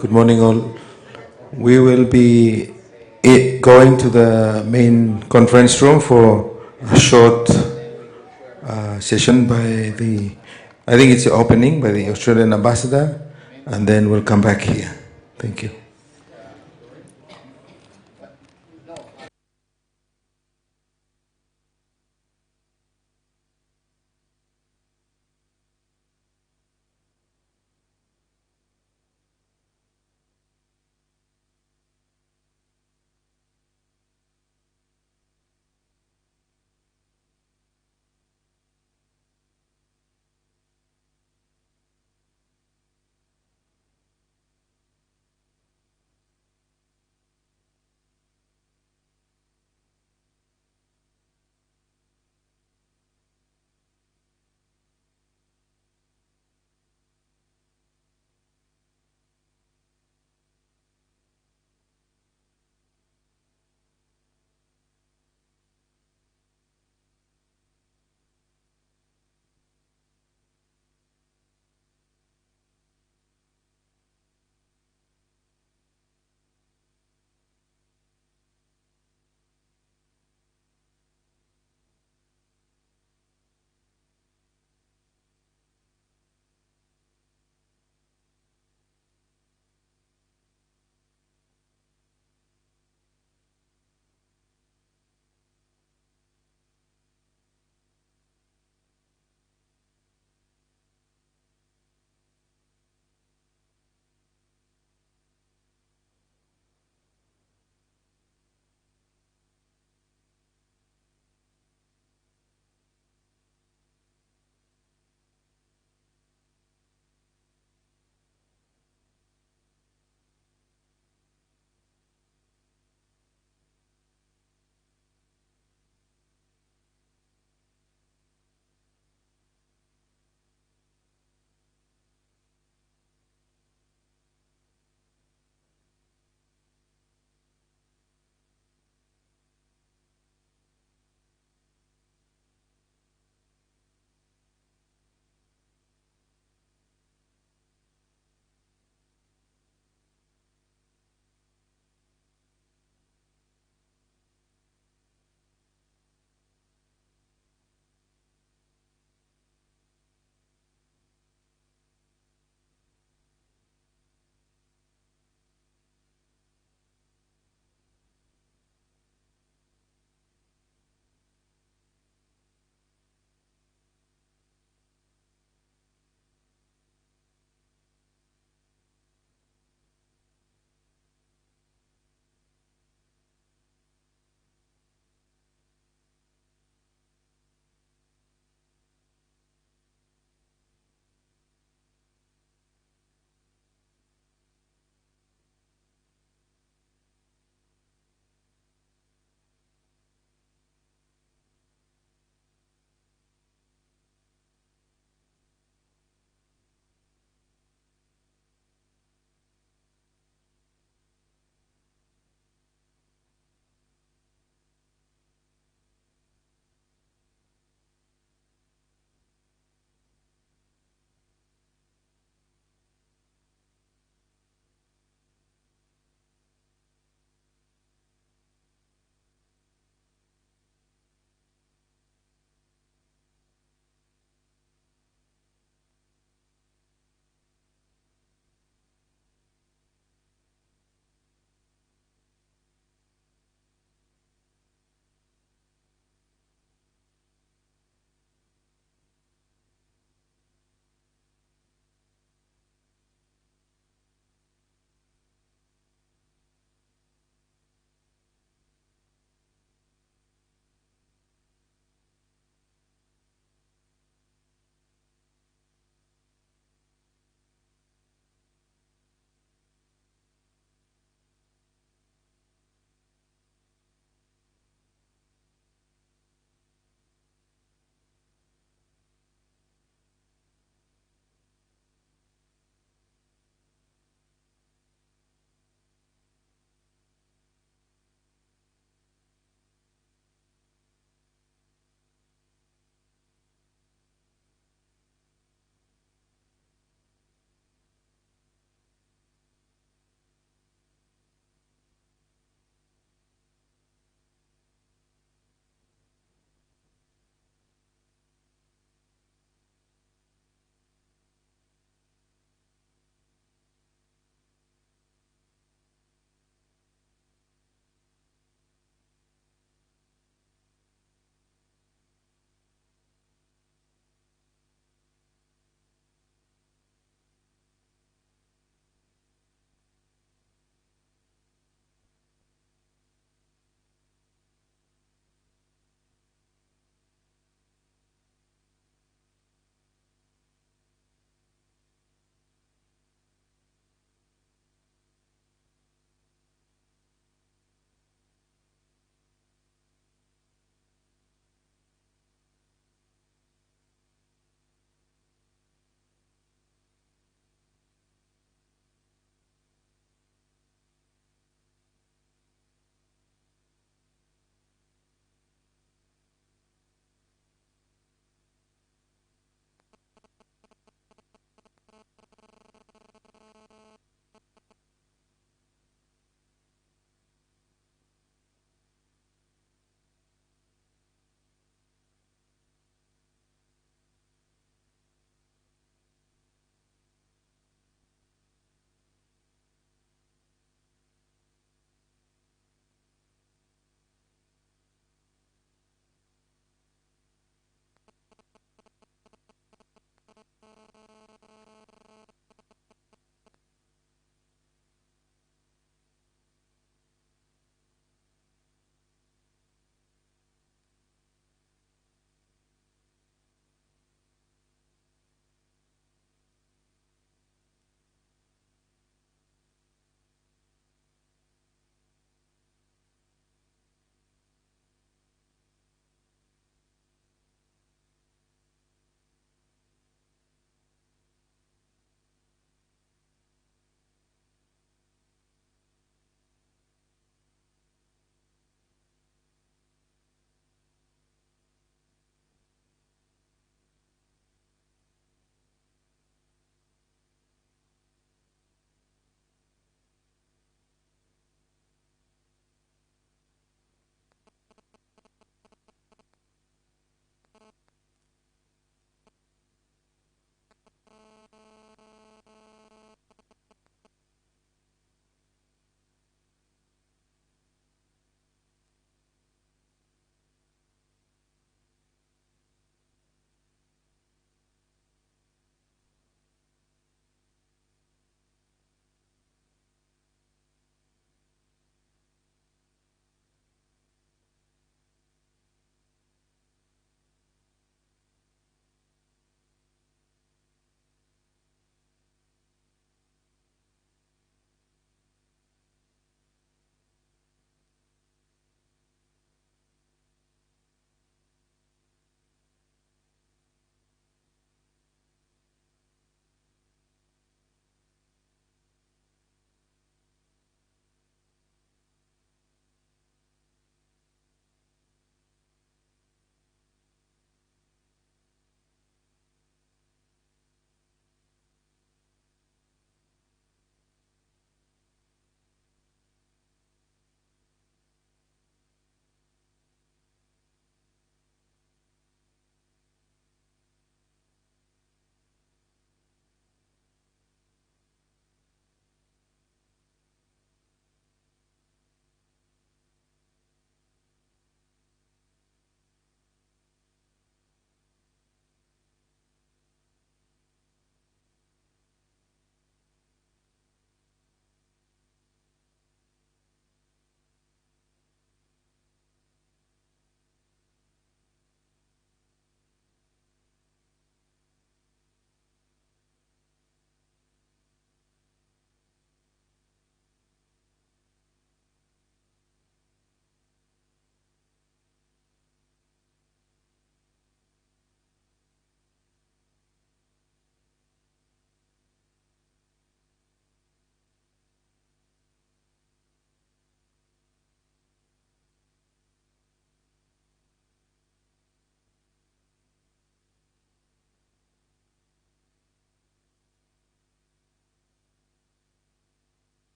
Good morning, all. We will be going to the main conference room for a short session by I think it's the opening by the Australian ambassador, and then we'll come back here. Thank you.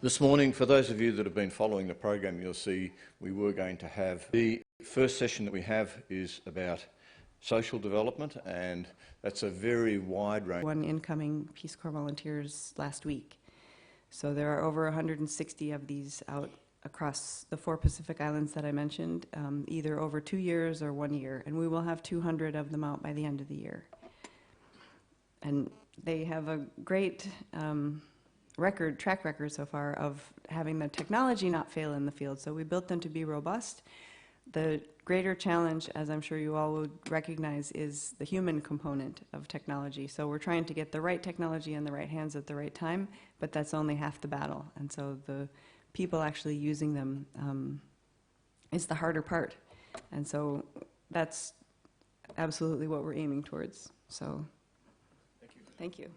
This morning, for those of you that have been following the program, you'll see we were going to have the first session that we have is about social development, and that's a very wide range. One incoming Peace Corps volunteers last week. So there are over 160 of these out across the 4 Pacific Islands that I mentioned, either over 2 years or 1 year, and we will have 200 of them out by the end of the year. And they have a great track record so far of having the technology not fail in the field. So we built them to be robust. The greater challenge, as I'm sure you all would recognize, is the human component of technology. So we're trying to get the right technology in the right hands at the right time, but that's only half the battle. And so the people actually using them is the harder part. And so that's absolutely what we're aiming towards. So Thank you. thank you.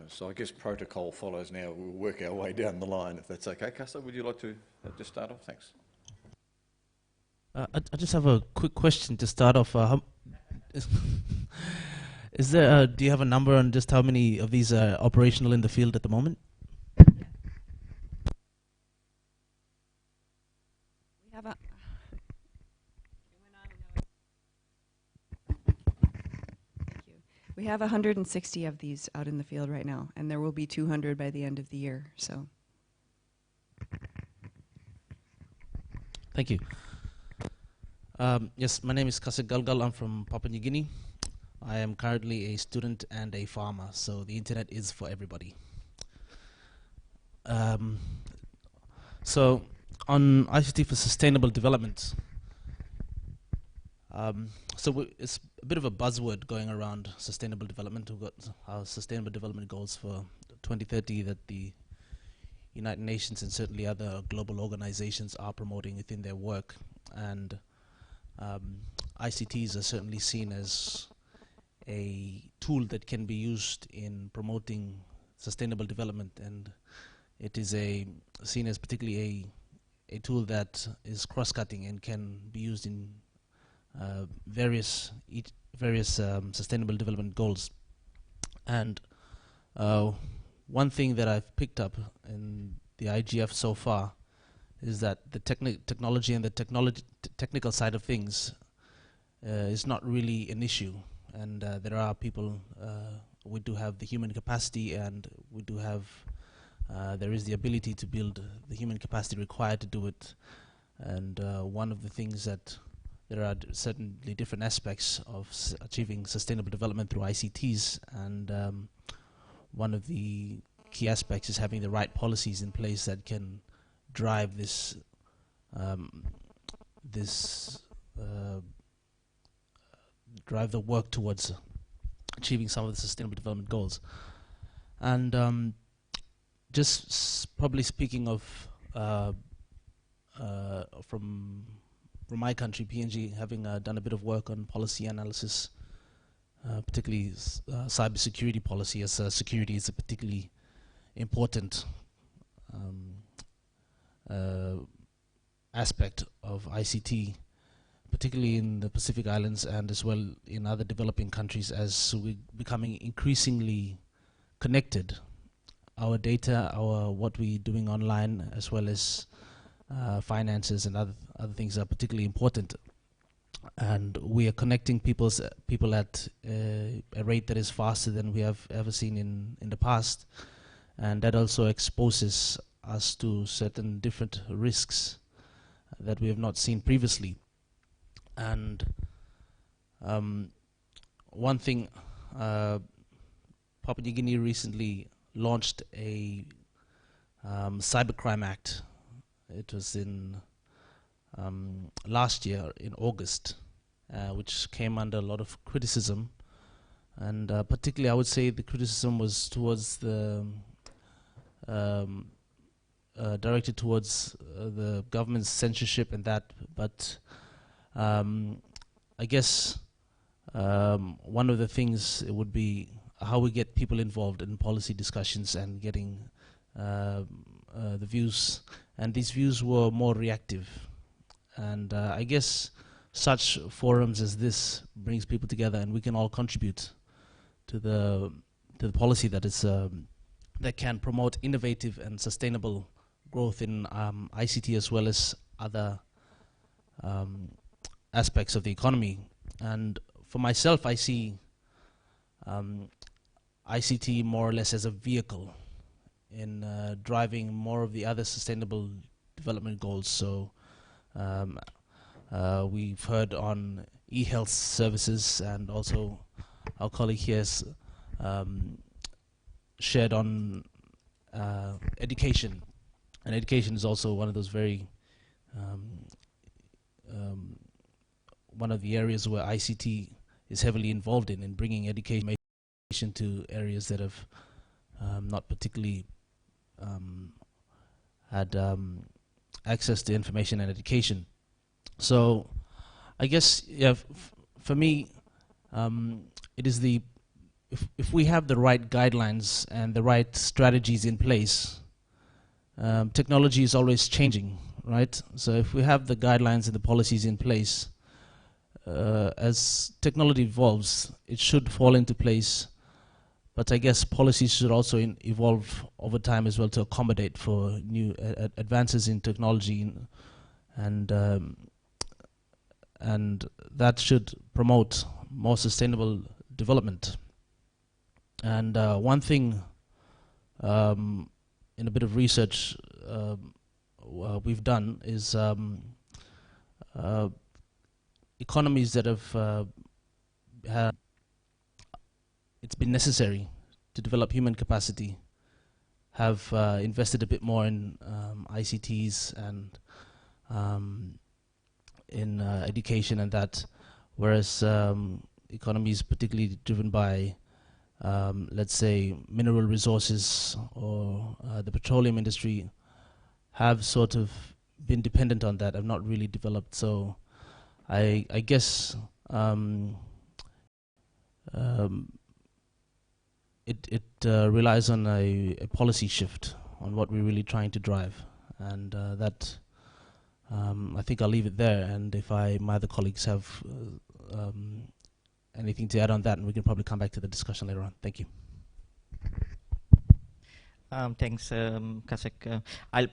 So I guess protocol follows now. We'll work our way down the line, if that's okay. Custer, would you like to just start off? Thanks. I just have a quick question to start off. Is there? Do you have a number on just how many of these are operational in the field at the moment? We have a We have 160 of these out in the field right now, and there will be 200 by the end of the year. So, thank you. Yes, my name is Kasik Galgal. I'm from Papua New Guinea. I am currently a student and a farmer, so the internet is for everybody. So, on ICT for Sustainable Development, it's a bit of a buzzword going around sustainable development. We've got our sustainable development goals for 2030 that the United Nations and certainly other global organizations are promoting within their work. And ICTs are certainly seen as a tool that can be used in promoting sustainable development, and it is seen as particularly a tool that is cross-cutting and can be used in various sustainable development goals. And one thing that I've picked up in the IGF so far is that the technology and the technical side of things is not really an issue. And there are people, we do have the human capacity, and we do have, there is the ability to build the human capacity required to do it. And one of the things that there are certainly different aspects of achieving sustainable development through ICTs, and one of the key aspects is having the right policies in place that can drive this drive the work towards achieving some of the sustainable development goals. And probably speaking of from my country, PNG, having done a bit of work on policy analysis, particularly cybersecurity policy, as security is a particularly important aspect of ICT, particularly in the Pacific Islands and as well in other developing countries, as we're becoming increasingly connected. Our data, what we're doing online, as well as finances and other things are particularly important, and we are connecting people at a rate that is faster than we have ever seen in the past, and that also exposes us to certain different risks that we have not seen previously. And one thing, Papua New Guinea recently launched a Cybercrime Act. It was in last year in August, which came under a lot of criticism, and particularly I would say the criticism was towards the directed towards the government's censorship and that, but I guess one of the things it would be how we get people involved in policy discussions and getting the views, and these views were more reactive. And I guess such forums as this brings people together, and we can all contribute to the policy that is that can promote innovative and sustainable growth in ICT as well as other aspects of the economy. And for myself, I see ICT more or less as a vehicle in driving more of the other sustainable development goals. So we've heard on e-health services, and also our colleague here has shared on education. And education is also one of those very one of the areas where ICT is heavily involved in bringing education to areas that have not particularly had access to information and education. So I guess, yeah, for me, it is if we have the right guidelines and the right strategies in place, technology is always changing, right? So if we have the guidelines and the policies in place, as technology evolves, it should fall into place. But I guess policies should also evolve over time as well to accommodate for new advances in technology, and that should promote more sustainable development. And one thing, in a bit of research we've done, is economies that have it's been necessary to develop human capacity have invested a bit more in ICTs and in education and that, whereas economies particularly driven by let's say mineral resources or the petroleum industry have sort of been dependent on that, have not really developed. So I guess it relies on a policy shift on what we're really trying to drive, and that I think I'll leave it there. And if my other colleagues have anything to add on that, and we can probably come back to the discussion later on. Thank you. Thanks, Kasek. I'll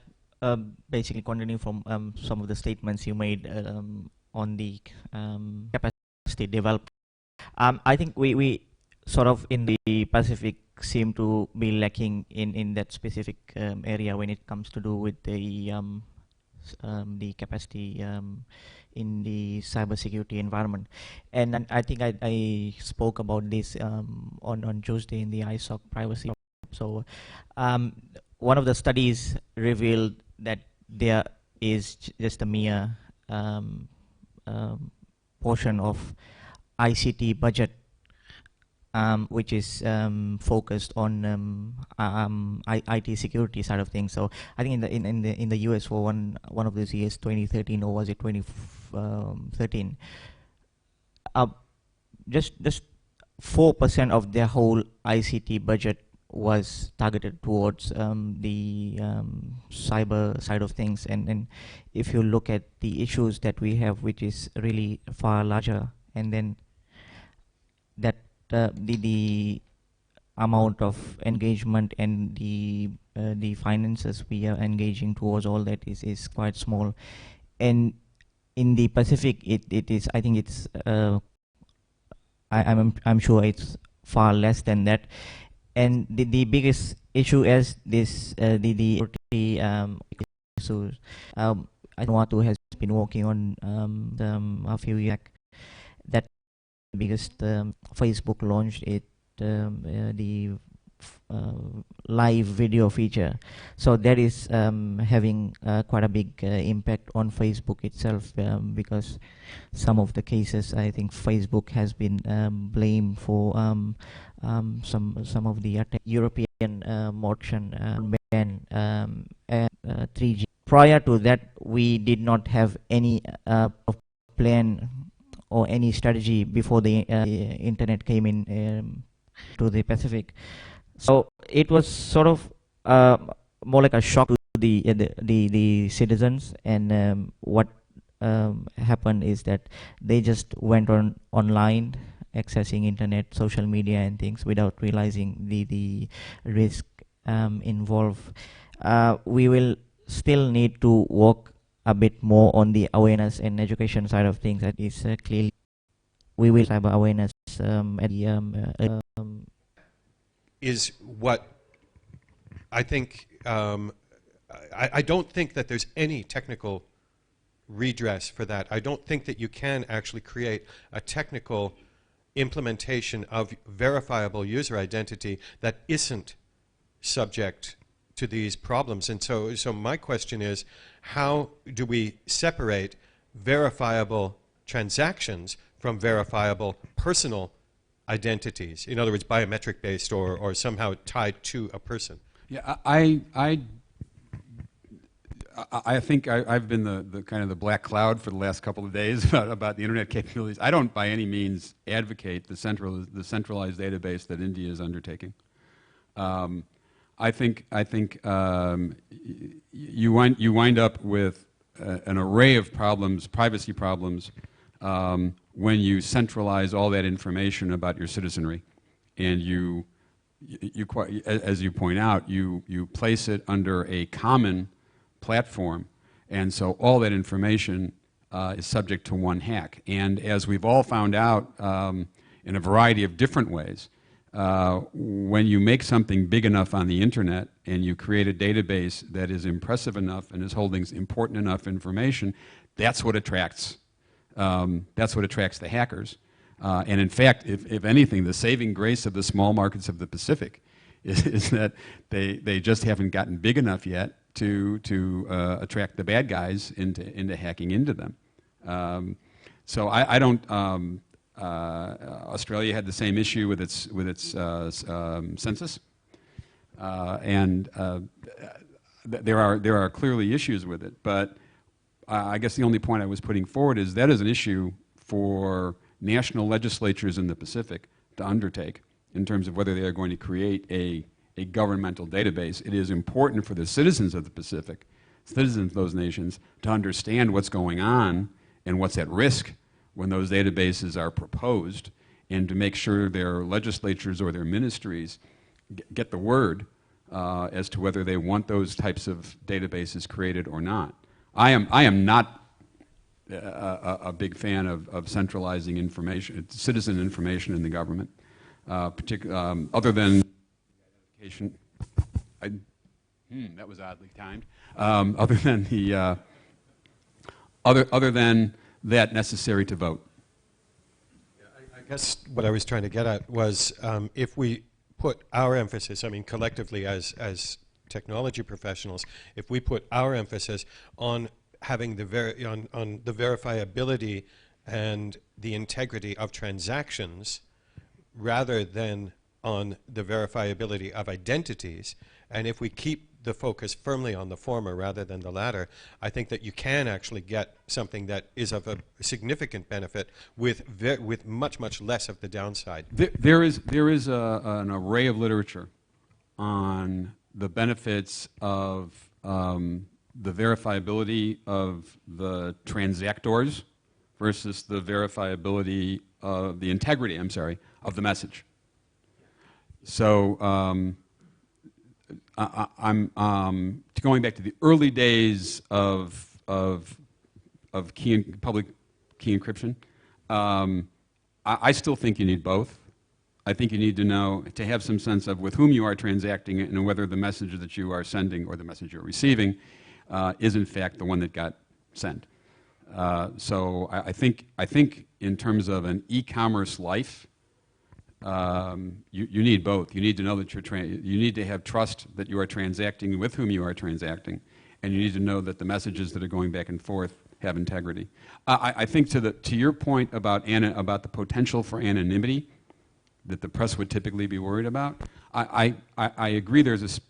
basically continue from some of the statements you made on the capacity development. I think we sort of in the Pacific seem to be lacking in that specific area when it comes to do with the capacity in the cybersecurity environment. And I think I spoke about this on Tuesday in the ISOC privacy. So one of the studies revealed that there is just a mere portion of ICT budget which is focused on IT security side of things. So I think in the US for one of these years, 2013 or was it 2013, just 4% of their whole ICT budget was targeted towards the cyber side of things. And if you look at the issues that we have, which is really far larger, and then that the amount of engagement and the finances we are engaging towards all that is quite small. And in the Pacific, it is, I think it's I'm sure it's far less than that. And the biggest issue is this the issues. Vanuatu has been working on a few years back. That biggest Facebook launched it the live video feature. So that is having quite a big impact on Facebook itself, because some of the cases I think Facebook has been blamed for some of the European motion ban 3G. Prior to that, we did not have any plan or any strategy before the internet came in to the Pacific. So it was sort of more like a shock to the citizens, and what happened is that they just went online, accessing internet, social media, and things without realizing the risk involved. We will still need to work a bit more on the awareness and education side of things. That is clearly we will have awareness at the is what I think. I don't think that there's any technical redress for that. I don't think that you can actually create a technical implementation of verifiable user identity that isn't subject to these problems. And so my question is, how do we separate verifiable transactions from verifiable personal identities? In other words, biometric based or somehow tied to a person. Yeah, I think I've been the kind of the black cloud for the last couple of days about the internet capabilities. I don't by any means advocate the centralized database that India is undertaking. I think you wind up with an array of problems, privacy problems, when you centralize all that information about your citizenry, and you as you point out, you place it under a common platform, and so all that information is subject to one hack. And as we've all found out in a variety of different ways, when you make something big enough on the internet and you create a database that is impressive enough and is holding important enough information, that's what attracts the hackers. And in fact, if anything, the saving grace of the small markets of the Pacific is that they just haven't gotten big enough yet to attract the bad guys into hacking into them. So I don't. Australia had the same issue with its census, and there are clearly issues with it. But I guess the only point I was putting forward is that is an issue for national legislatures in the Pacific to undertake in terms of whether they are going to create a governmental database. It is important for the citizens of the Pacific, citizens of those nations, to understand what's going on and what's at risk when those databases are proposed, and to make sure their legislatures or their ministries get the word as to whether they want those types of databases created or not. I am not a big fan of centralizing information, citizen information in the government, other than identification. That was oddly timed. Other than the other than that necessary to vote. I guess what I was trying to get at was if we put our emphasis, I mean collectively as technology professionals, if we put our emphasis on having on the verifiability and the integrity of transactions rather than on the verifiability of identities, and if we keep the focus firmly on the former rather than the latter, I think that you can actually get something that is of a significant benefit with much, much less of the downside. There is an array of literature on the benefits of the verifiability of the transactors versus the verifiability of the integrity, of the message. So I'm going back to the early days of public key encryption. I still think you need both. I think you need to have some sense of with whom you are transacting and whether the message that you are sending or the message you're receiving is in fact the one that got sent. So I think in terms of an e-commerce life, you need both. You need to know that you need to have trust that you are transacting with whom you are transacting, and you need to know that the messages that are going back and forth have integrity. I think to your point about the potential for anonymity that the press would typically be worried about, I agree. I think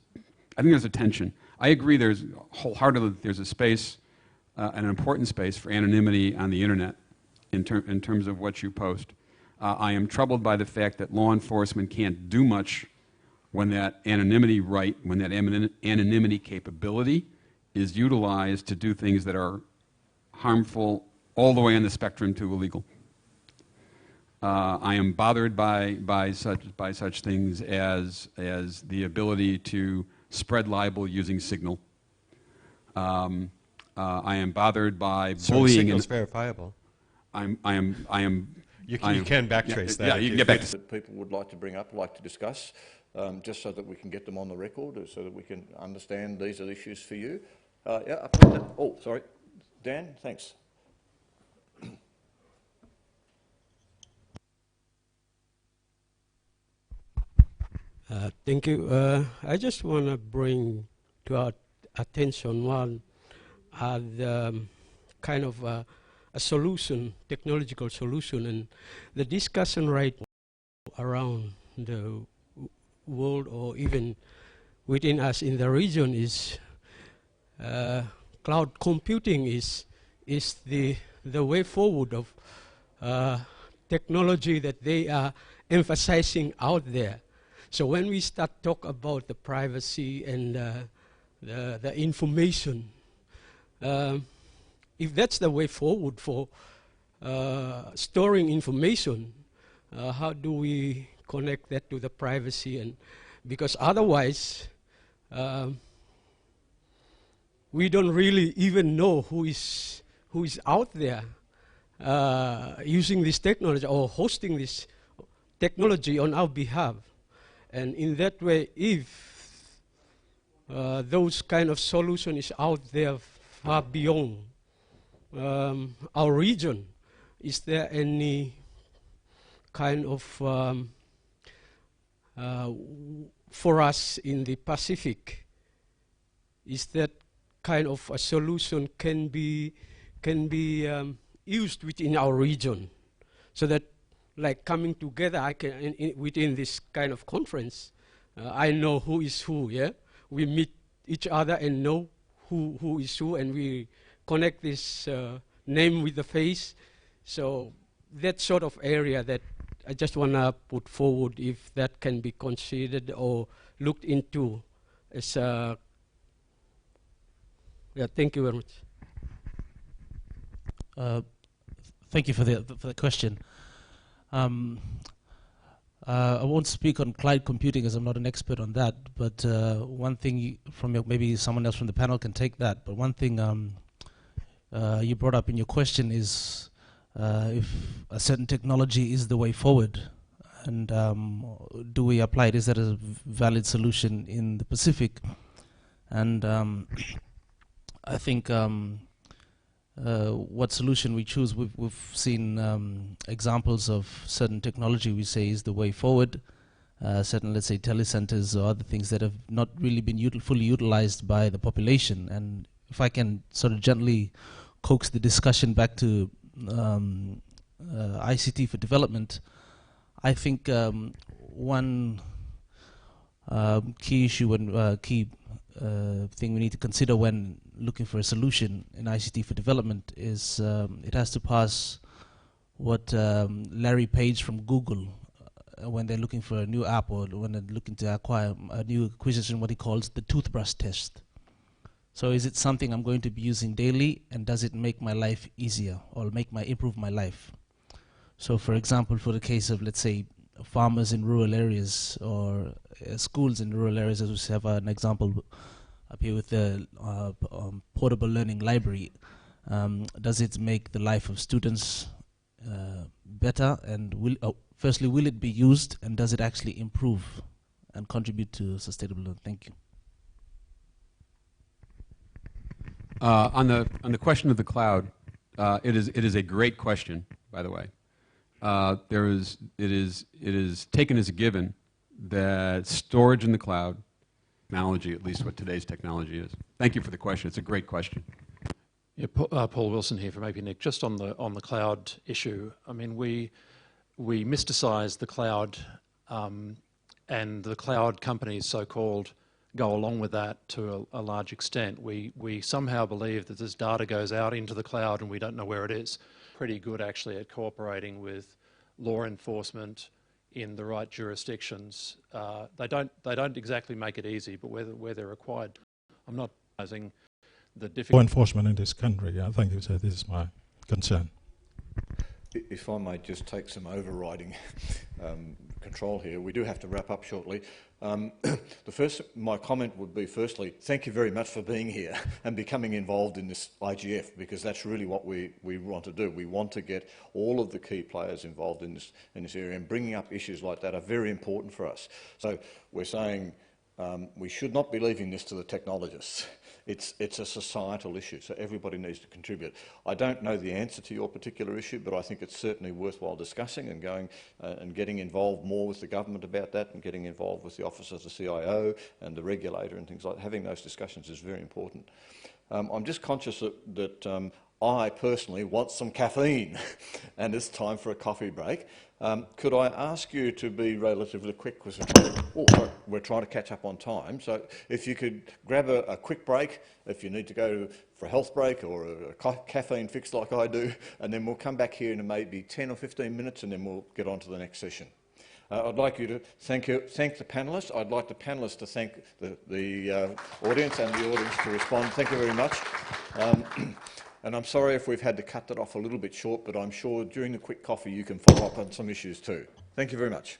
there's a tension. I agree. There's wholeheartedly there's a space, an important space for anonymity on the internet in terms of what you post. I am troubled by the fact that law enforcement can't do much when that anonymity capability is utilized to do things that are harmful, all the way on the spectrum to illegal. I am bothered by such things as the ability to spread libel using Signal. I am bothered by bullying. Signal's verifiable. I am. You can backtrace that. Yeah, you can get back to that people would like to bring up, like to discuss, just so that we can get them on the record, so that we can understand these are issues for you. Yeah, oh, sorry. Dan, thanks. Thank you. I just want to bring to our attention one the kind of a solution, technological solution, and the discussion right around the world or even within us in the region is cloud computing is the way forward of technology that they are emphasizing out there. So when we start talk about the privacy and the information, if that's the way forward for storing information, how do we connect that to the privacy? And because otherwise, we don't really even know who is out there using this technology or hosting this technology on our behalf. And in that way, if those kind of solution is out there far beyond our region, is there any kind of for us in the Pacific, is that kind of a solution can be used within our region, so that like coming together, I can within this kind of conference, I know who is who. Yeah, we meet each other and know who is who, and we connect this name with the face. So that sort of area that I just want to put forward, if that can be considered or looked into as a. Yeah, thank you very much. Thank you for the question. I won't speak on cloud computing as I'm not an expert on that, but one thing from maybe someone else from the panel can take that, but one thing you brought up in your question is if a certain technology is the way forward, and do we apply it? Is that a valid solution in the Pacific? And I think what solution we choose, we've seen examples of certain technology we say is the way forward, certain, let's say, telecenters or other things that have not really been fully utilized by the population. And if I can sort of gently coax the discussion back to ICT for development, I think one key issue and key thing we need to consider when looking for a solution in ICT for development is it has to pass what Larry Page from Google, when they're looking for a new app or when they're looking to acquire a new acquisition, what he calls the toothbrush test. So is it something I'm going to be using daily, and does it make my life easier or improve my life? So for example, for the case of, let's say, farmers in rural areas or schools in rural areas, as we have an example up here with the portable learning library, does it make the life of students better? And firstly, will it be used, and does it actually improve and contribute to sustainable learning? Thank you. On the question of the cloud, it is a great question, by the way. It is taken as a given that storage in the cloud, technology, at least what today's technology is. Thank you for the question. It's a great question. Yeah, Paul Wilson here from AP Nick. Just on the cloud issue, I mean, we mysticize the cloud, and the cloud companies, so-called, go along with that to a large extent. We somehow believe that this data goes out into the cloud and we don't know where it is. Pretty good actually at cooperating with law enforcement in the right jurisdictions. They don't exactly make it easy, but where they're required. I'm not advising the law difficult. enforcement in this country. Yeah, thank you. So this is my concern. If I may just take some overriding control here, we do have to wrap up shortly. My comment would be, firstly, thank you very much for being here and becoming involved in this IGF, because that's really what we want to do. We want to get all of the key players involved in this area, and bringing up issues like that are very important for us. So we're saying we should not be leaving this to the technologists. It's a societal issue, so everybody needs to contribute. I don't know the answer to your particular issue, but I think it's certainly worthwhile discussing and going and getting involved more with the government about that, and getting involved with the Office of the CIO and the regulator and things like that. Having those discussions is very important. I'm just conscious that I personally want some caffeine and it's time for a coffee break. Could I ask you to be relatively quick? Because we're trying to catch up on time. So if you could grab a quick break, if you need to go for a health break or a caffeine fix like I do, and then we'll come back here in maybe 10 or 15 minutes, and then we'll get on to the next session. I'd like you to thank the panellists. I'd like the panellists to thank the audience and the audience to respond. Thank you very much. And I'm sorry if we've had to cut that off a little bit short, but I'm sure during the quick coffee you can follow up on some issues too. Thank you very much.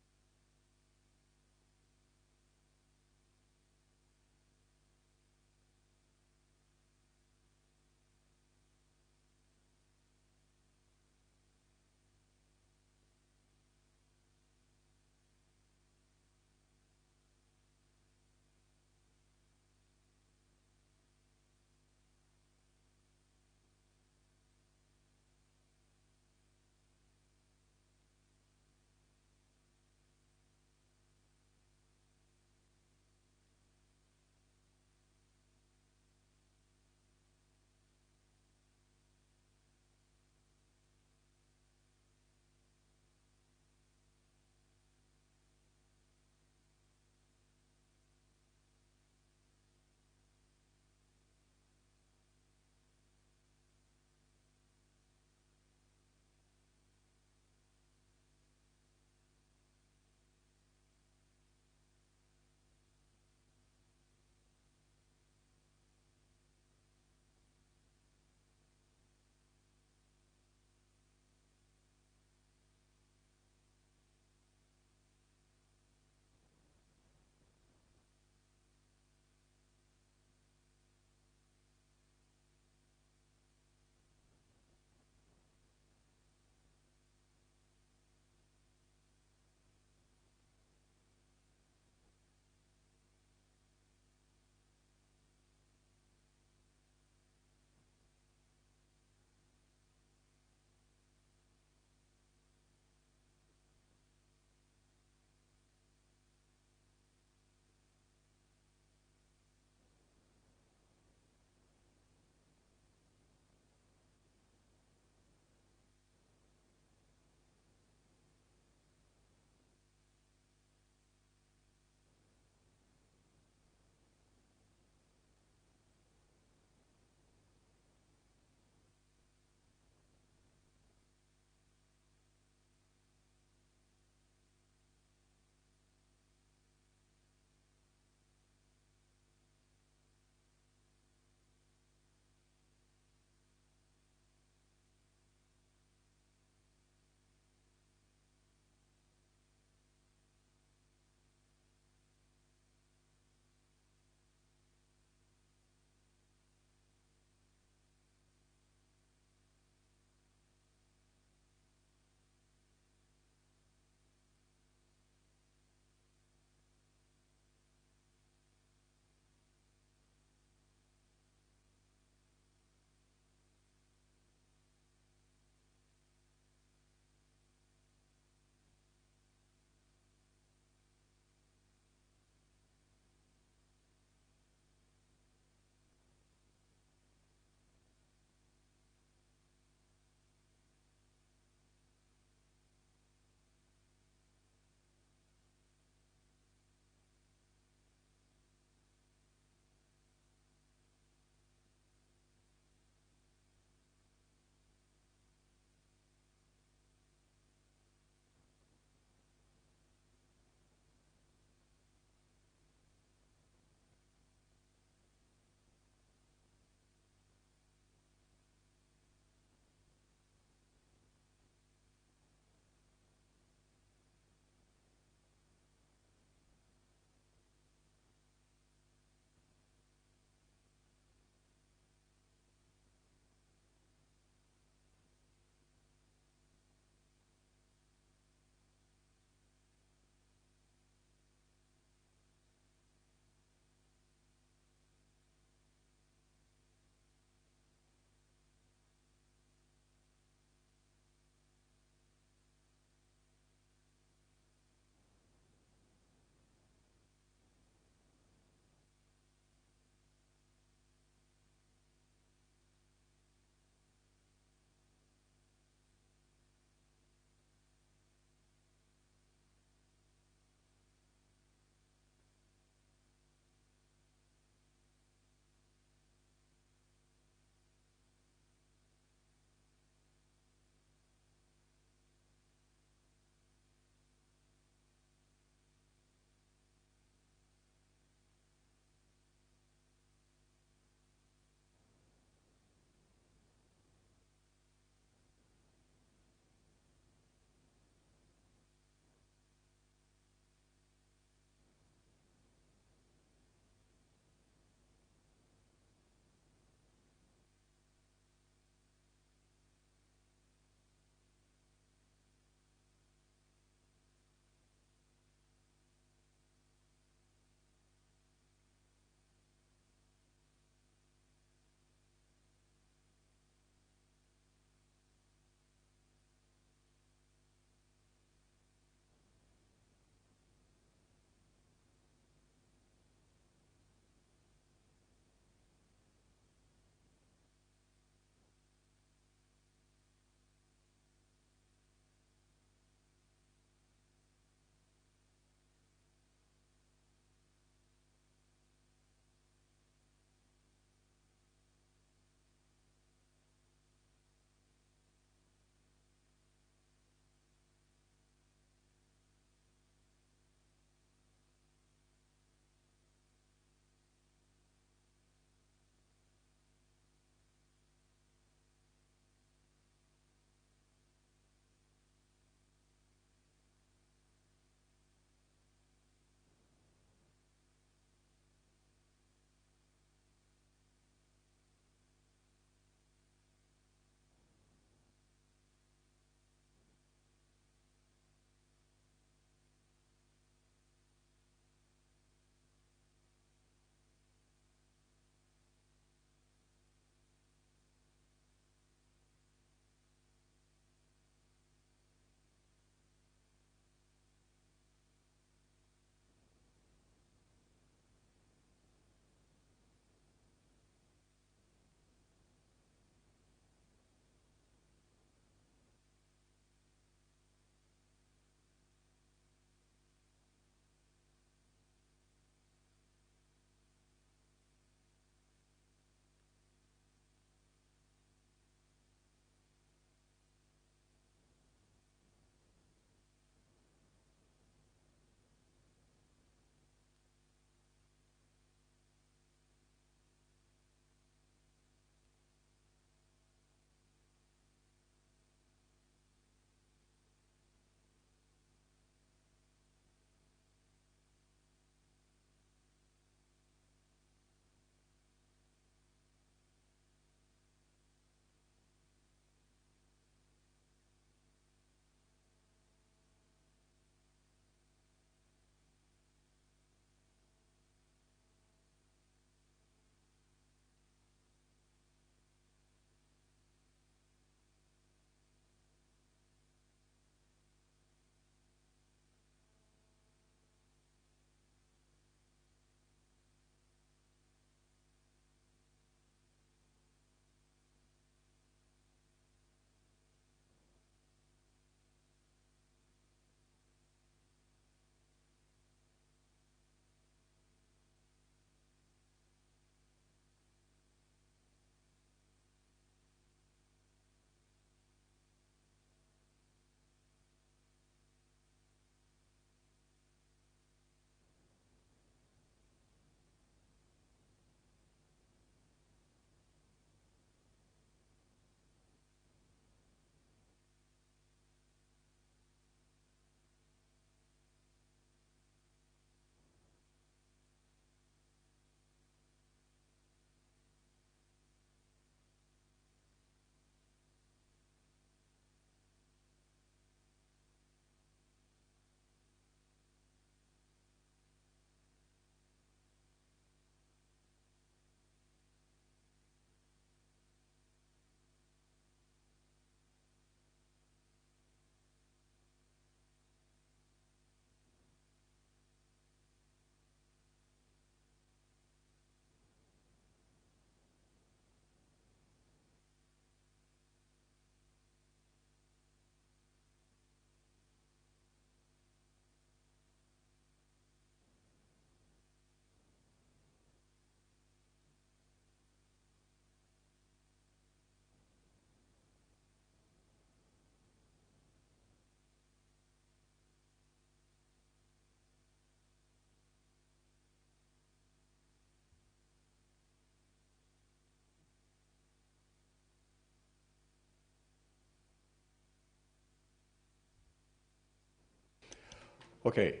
Okay,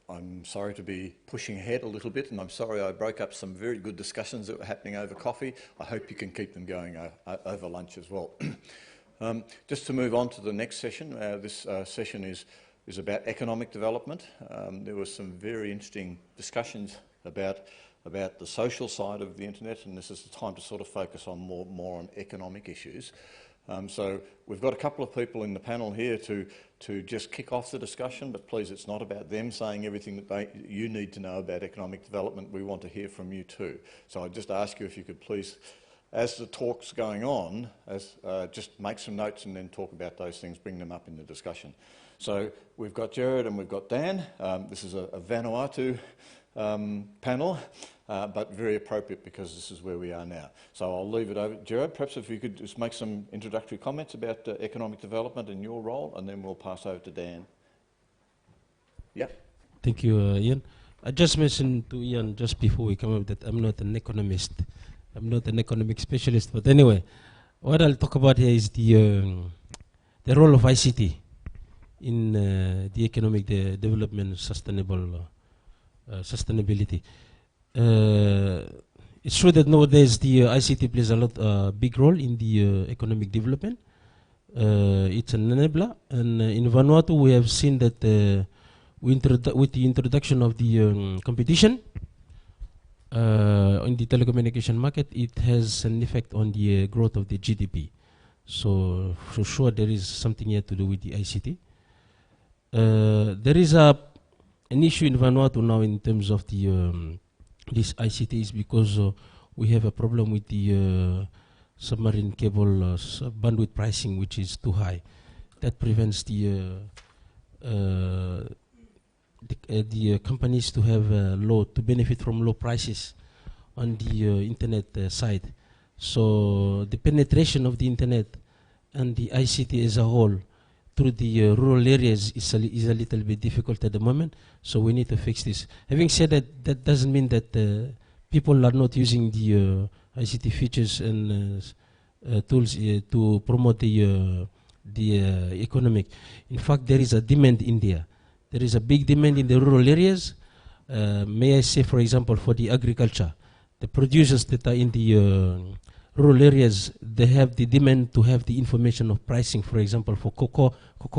I'm sorry to be pushing ahead a little bit, and I'm sorry I broke up some very good discussions that were happening over coffee. I hope you can keep them going over lunch as well. Just to move on to the next session, this session is about economic development. There were some very interesting discussions about the social side of the internet, and this is the time to sort of focus on more on economic issues. So we've got a couple of people in the panel here to just kick off the discussion, but please, it's not about them saying everything that you need to know about economic development. We want to hear from you too. So I'd just ask you if you could please, as the talk's going on, just make some notes and then talk about those things, bring them up in the discussion. So we've got Jared and we've got Dan. This is a Vanuatu panel, but very appropriate because this is where we are now. So I'll leave it over. Jared, perhaps if you could just make some introductory comments about economic development and your role, and then we'll pass over to Dan. Yeah. Thank you, Ian. I just mentioned to Ian just before we come up that I'm not an economist. I'm not an economic specialist, but anyway, what I'll talk about here is the role of ICT in the economic development, sustainability. It's true that nowadays the ICT plays a big role in the economic development. It's an enabler, and in Vanuatu we have seen that with the introduction of the competition in the telecommunication market, it has an effect on the growth of the GDP. So for sure there is something here to do with the ICT. There is an issue in Vanuatu now in terms of the this ICT is because we have a problem with the submarine cable bandwidth pricing, which is too high. That prevents the companies to have to benefit from low prices on the internet side. So the penetration of the internet and the ICT as a whole through the rural areas is a little bit difficult at the moment, so we need to fix this. Having said that, that doesn't mean that people are not using the ICT features and tools to promote the economic. In fact, there is a demand in there. There is a big demand in the rural areas. May I say, for example, for the agriculture, the producers that are in the rural areas, they have the demand to have the information of pricing. For example, for cocoa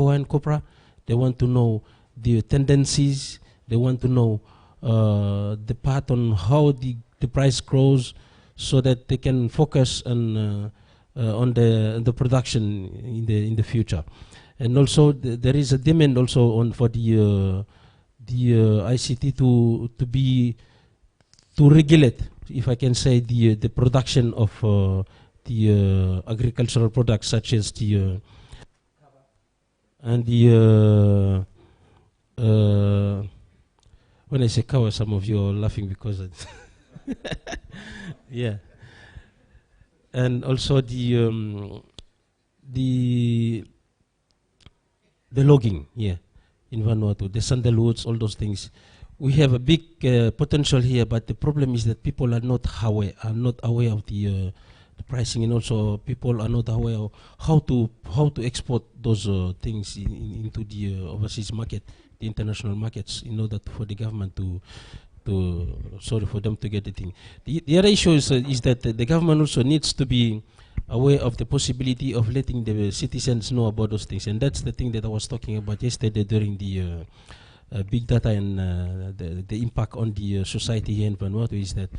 and copra, they want to know the tendencies. They want to know the path on how the price grows, so that they can focus on the production in the future. And also there is a demand also for the ICT to regulate, if I can say, the production of the agricultural products, such as the and the when I say cow, some of you are laughing because yeah, and also the logging, yeah, in Vanuatu, the sandalwoods, all those things. We have a big potential here, but the problem is that people are not aware of the pricing, and also people are not aware of how to export those things into the overseas market, the international markets, in order for the government for them to get the thing. The other issue is that the government also needs to be aware of the possibility of letting the citizens know about those things, and that's the thing that I was talking about yesterday during the big data and the impact on the society here in Vanuatu. Is that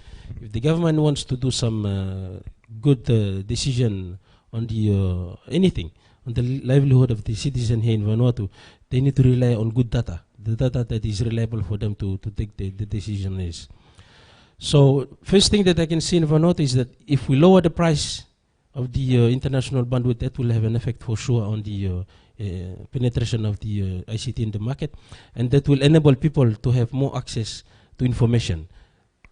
if the government wants to do some good decision on the anything, on the livelihood of the citizen here in Vanuatu, they need to rely on good data, the data that is reliable for them to take the decision is. So first thing that I can see in Vanuatu is that if we lower the price of the international bandwidth, that will have an effect for sure on the penetration of the ICT in the market, and that will enable people to have more access to information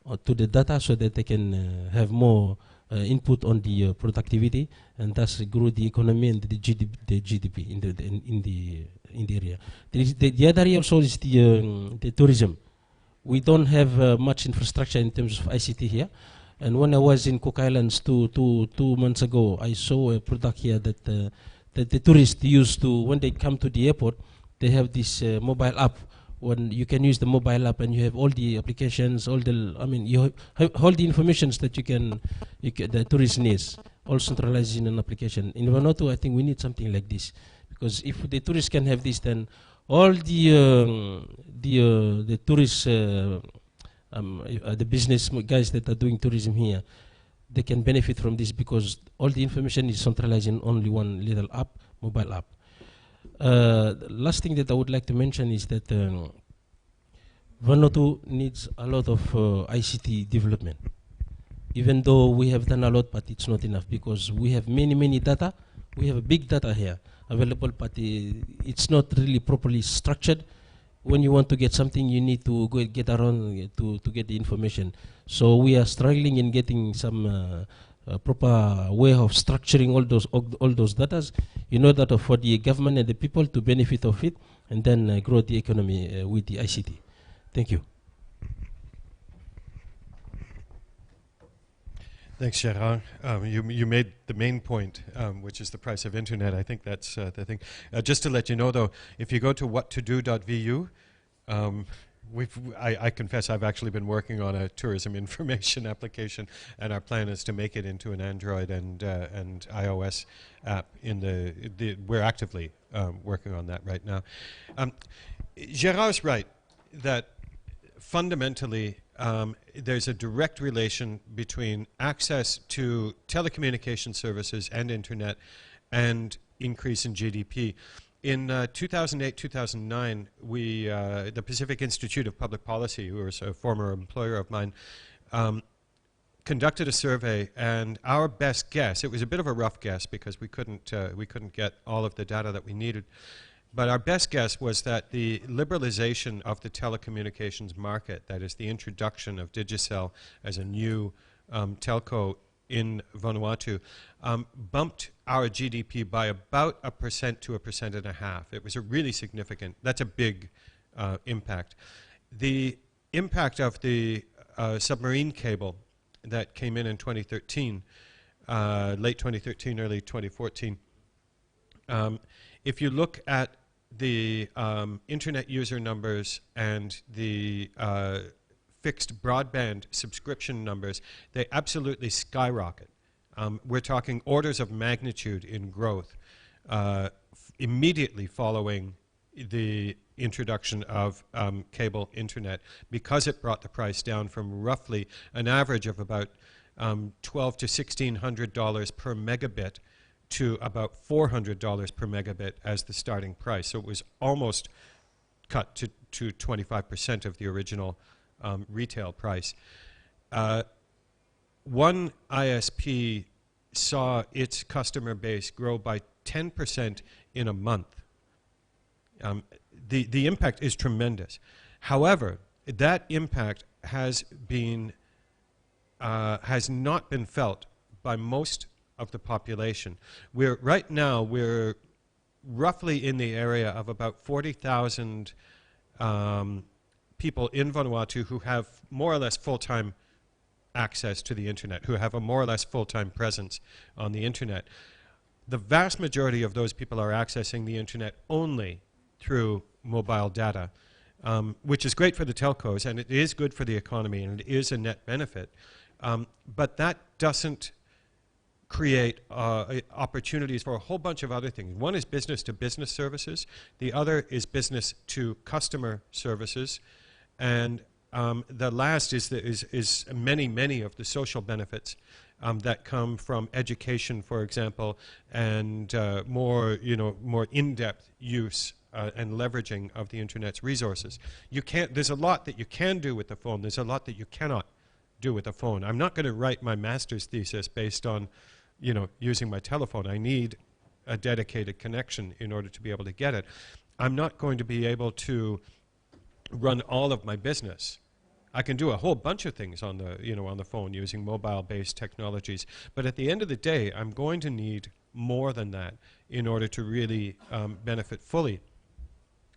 or to the data, so that they can have more input on the productivity, and thus grow the economy and the GDP in the area. The other area also is the tourism. We don't have much infrastructure in terms of ICT here. And when I was in Cook Islands two months ago, I saw a product here that the tourists used to, when they come to the airport, they have this mobile app. When you can use the mobile app and you have all the applications, all the, I mean, you have all the informations that the tourist needs, all centralized in an application. In Vanuatu, I think we need something like this, because if the tourists can have this, then all the tourists, the business guys that are doing tourism here, they can benefit from this, because all the information is centralized in only one little app, mobile app. The last thing that I would like to mention is that Vanuatu needs a lot of ICT development. Even though we have done a lot, but it's not enough, because we have many data. We have a big data here available, but it's not really properly structured. When you want to get something, you need to go get around to get the information. So we are struggling in getting some proper way of structuring all those data in order for the government and the people to benefit of it, and then grow the economy with the ICT. Thank you. Thanks, Gerard. You made the main point, which is the price of internet. I think that's the thing. Just to let you know, though, if you go to whattodO.vu, I confess I've actually been working on a tourism information application, and our plan is to make it into an Android and iOS app. We're actively working on that right now. Gerard's right that fundamentally there's a direct relation between access to telecommunication services and internet and increase in GDP. In 2008-2009, the Pacific Institute of Public Policy, who was a former employer of mine, conducted a survey, and our best guess, it was a bit of a rough guess because we couldn't get all of the data that we needed, but our best guess was that the liberalization of the telecommunications market, that is the introduction of Digicel as a new telco in Vanuatu, bumped our GDP by about 1% to 1.5%. It was a really significant, that's a big impact. The impact of the submarine cable that came in 2013, late 2013, early 2014, if you look at the internet user numbers and the fixed broadband subscription numbers, they absolutely skyrocket. We're talking orders of magnitude in growth immediately following the introduction of cable internet, because it brought the price down from roughly an average of about $1,200 to $1,600 per megabit to about $400 per megabit as the starting price. So it was almost cut to 25% of the original retail price. One ISP saw its customer base grow by 10% in a month. The impact is tremendous. However, that impact has not been felt by most of the population. Right now we're roughly in the area of about 40,000 people in Vanuatu who have more or less full-time access to the internet, who have a more or less full-time presence on the internet. The vast majority of those people are accessing the internet only through mobile data, which is great for the telcos, and it is good for the economy, and it is a net benefit. But that doesn't create opportunities for a whole bunch of other things. One is business-to-business services. The other is business-to-customer services. And the last is many of the social benefits that come from education, for example, and more in-depth use and leveraging of the internet's resources. There's a lot that you can do with the phone. There's a lot that you cannot do with the phone. I'm not going to write my master's thesis based on using my telephone. I need a dedicated connection in order to be able to get it. I'm not going to be able to run all of my business. I can do a whole bunch of things on the phone using mobile-based technologies, but at the end of the day, I'm going to need more than that in order to really benefit fully.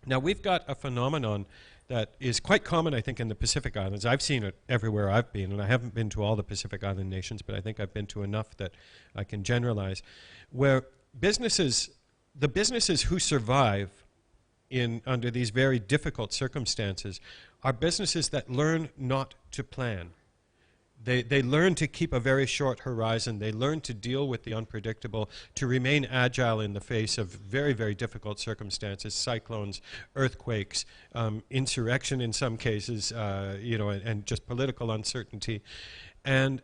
Now, we've got a phenomenon that is quite common, I think, in the Pacific Islands. I've seen it everywhere I've been, and I haven't been to all the Pacific Island nations, but I think I've been to enough that I can generalize, where the businesses who survive under these very difficult circumstances are businesses that learn not to plan. They learn to keep a very short horizon. They learn to deal with the unpredictable, to remain agile in the face of very, very difficult circumstances, cyclones, earthquakes, insurrection in some cases, and just political uncertainty. And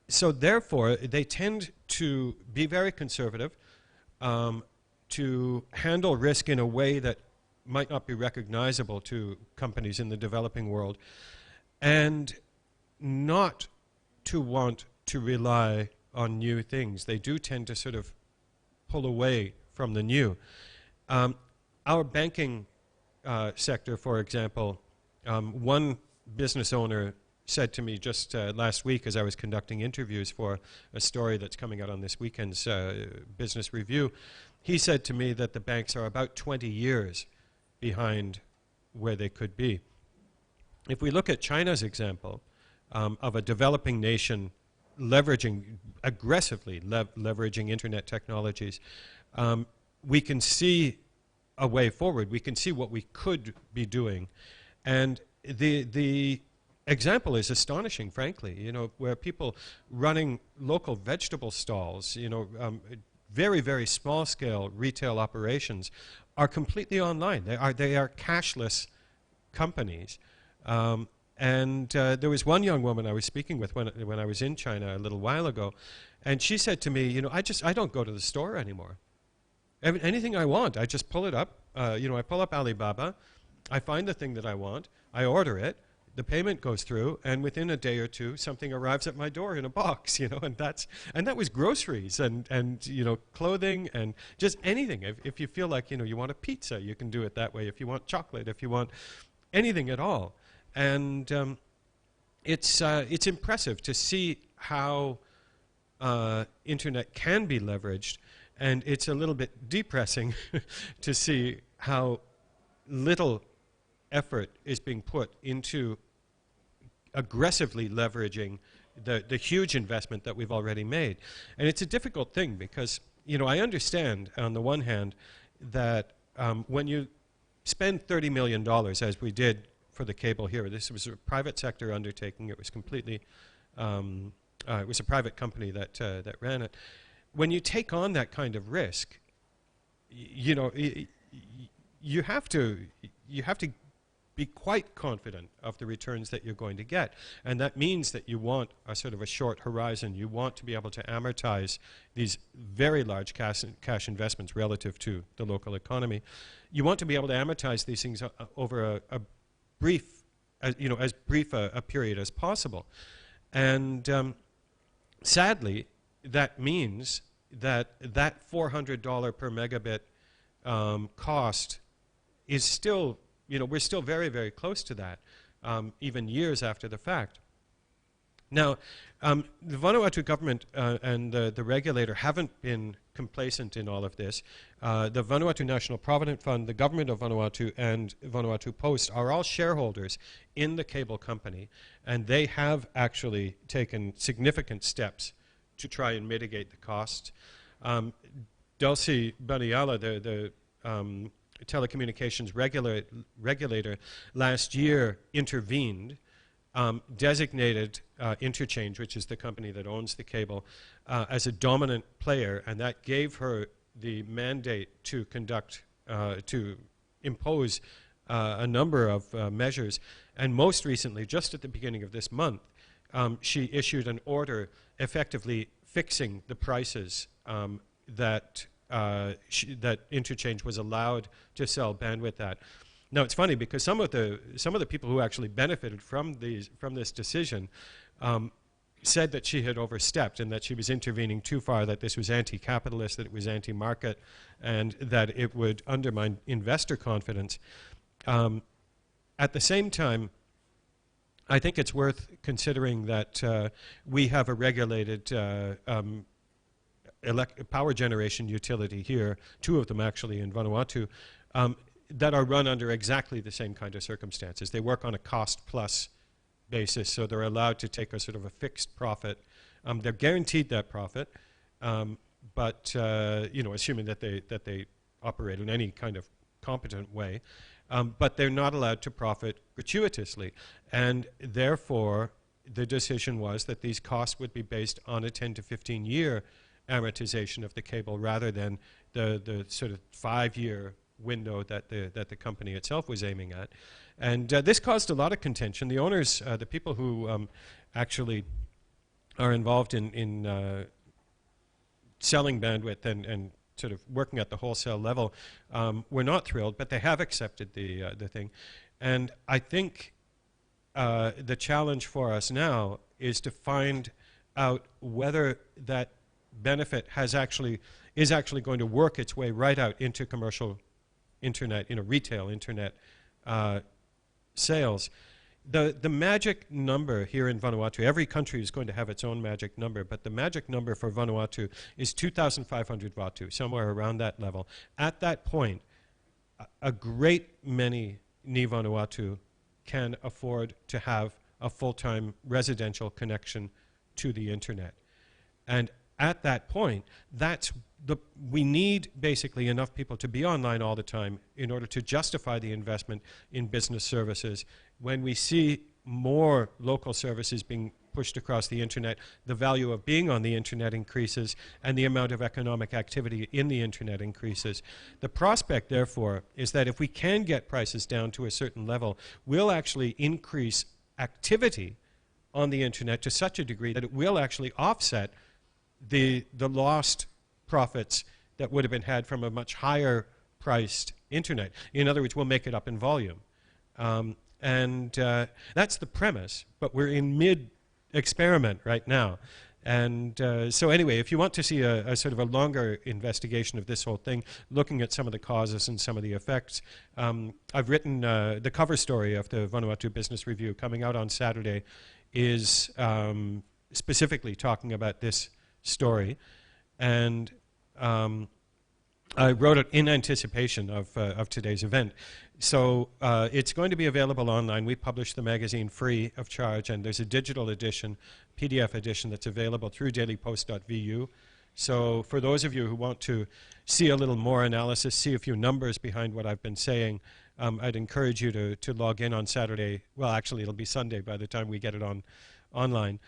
so therefore, they tend to be very conservative, to handle risk in a way that might not be recognizable to companies in the developing world, and not to want to rely on new things. They do tend to sort of pull away from the new. Our banking sector, for example, one business owner said to me just last week as I was conducting interviews for a story that's coming out on this weekend's Business Review, he said to me that the banks are about 20 years behind where they could be. If we look at China's example, of a developing nation aggressively leveraging internet technologies, we can see a way forward. We can see what we could be doing. And the example is astonishing, frankly, where people running local vegetable stalls, very, very small-scale retail operations are completely online. They are cashless companies. And there was one young woman I was speaking with when I was in China a little while ago, and she said to me, I don't go to the store anymore. Anything I want, I just pull it up. I pull up Alibaba, I find the thing that I want, I order it, the payment goes through, and within a day or two, something arrives at my door in a box, and that was groceries and clothing and just anything. If you feel like you want a pizza, you can do it that way. If you want chocolate, if you want anything at all. And it's impressive to see how internet can be leveraged, and it's a little bit depressing to see how little effort is being put into aggressively leveraging the huge investment that we've already made. And it's a difficult thing because, I understand on the one hand that when you spend $30 million, as we did for the cable here. This was a private sector undertaking. It was completely, it was a private company that ran it. When you take on that kind of risk, you have to be quite confident of the returns that you're going to get, and that means that you want a sort of a short horizon. You want to be able to amortize these very large cash investments relative to the local economy. You want to be able to amortize these things over a brief, as brief a period as possible. And sadly, that means that $400 per megabit cost is still, we're still very, very close to that, even years after the fact. Now, the Vanuatu government and the regulator haven't been complacent in all of this. The Vanuatu National Provident Fund, the government of Vanuatu, and Vanuatu Post are all shareholders in the cable company, and they have actually taken significant steps to try and mitigate the costs. Dulcie Baniala, the telecommunications regulator, last year intervened, designated Interchange, which is the company that owns the cable, as a dominant player, and that gave her the mandate to conduct, to impose a number of measures. And most recently, just at the beginning of this month, she issued an order effectively fixing the prices that Interchange was allowed to sell bandwidth at. Now it's funny because some of the people who actually benefited from this decision said that she had overstepped and that she was intervening too far, that this was anti-capitalist, that it was anti-market, and that it would undermine investor confidence. At the same time, I think it's worth considering that we have a regulated power generation utility here, two of them actually in Vanuatu, that are run under exactly the same kind of circumstances. They work on a cost-plus basis, so they're allowed to take a sort of a fixed profit. They're guaranteed that profit, but assuming that they operate in any kind of competent way, but they're not allowed to profit gratuitously. And therefore, the decision was that these costs would be based on a 10 to 15 year amortization of the cable rather than the sort of 5-year window that the company itself was aiming at. And this caused a lot of contention. The owners, the people who actually are involved in selling bandwidth and sort of working at the wholesale level, were not thrilled, but they have accepted the thing. And I think the challenge for us now is to find out whether that benefit is actually going to work its way right out into commercial internet, retail internet sales. The magic number here in Vanuatu, every country is going to have its own magic number, but the magic number for Vanuatu is 2,500 Vatu, somewhere around that level. At that point, a great many Ni Vanuatu can afford to have a full-time residential connection to the internet. And at that point, we need basically enough people to be online all the time in order to justify the investment in business services. When we see more local services being pushed across the internet, the value of being on the internet increases and the amount of economic activity in the internet increases. The prospect, therefore, is that if we can get prices down to a certain level, we'll actually increase activity on the internet to such a degree that it will actually offset the lost profits that would have been had from a much higher priced internet. In other words, we'll make it up in volume. And that's the premise, but we're in mid-experiment right now. And so anyway, if you want to see a sort of a longer investigation of this whole thing, looking at some of the causes and some of the effects, I've written the cover story of the Vanuatu Business Review coming out on Saturday is specifically talking about this story. And I wrote it in anticipation of today's event. So it's going to be available online. We publish the magazine free of charge, and there's a digital edition, PDF edition, that's available through dailypost.vu. So for those of you who want to see a little more analysis, see a few numbers behind what I've been saying, I'd encourage you to log in on Saturday. Well, actually, it'll be Sunday by the time we get it online.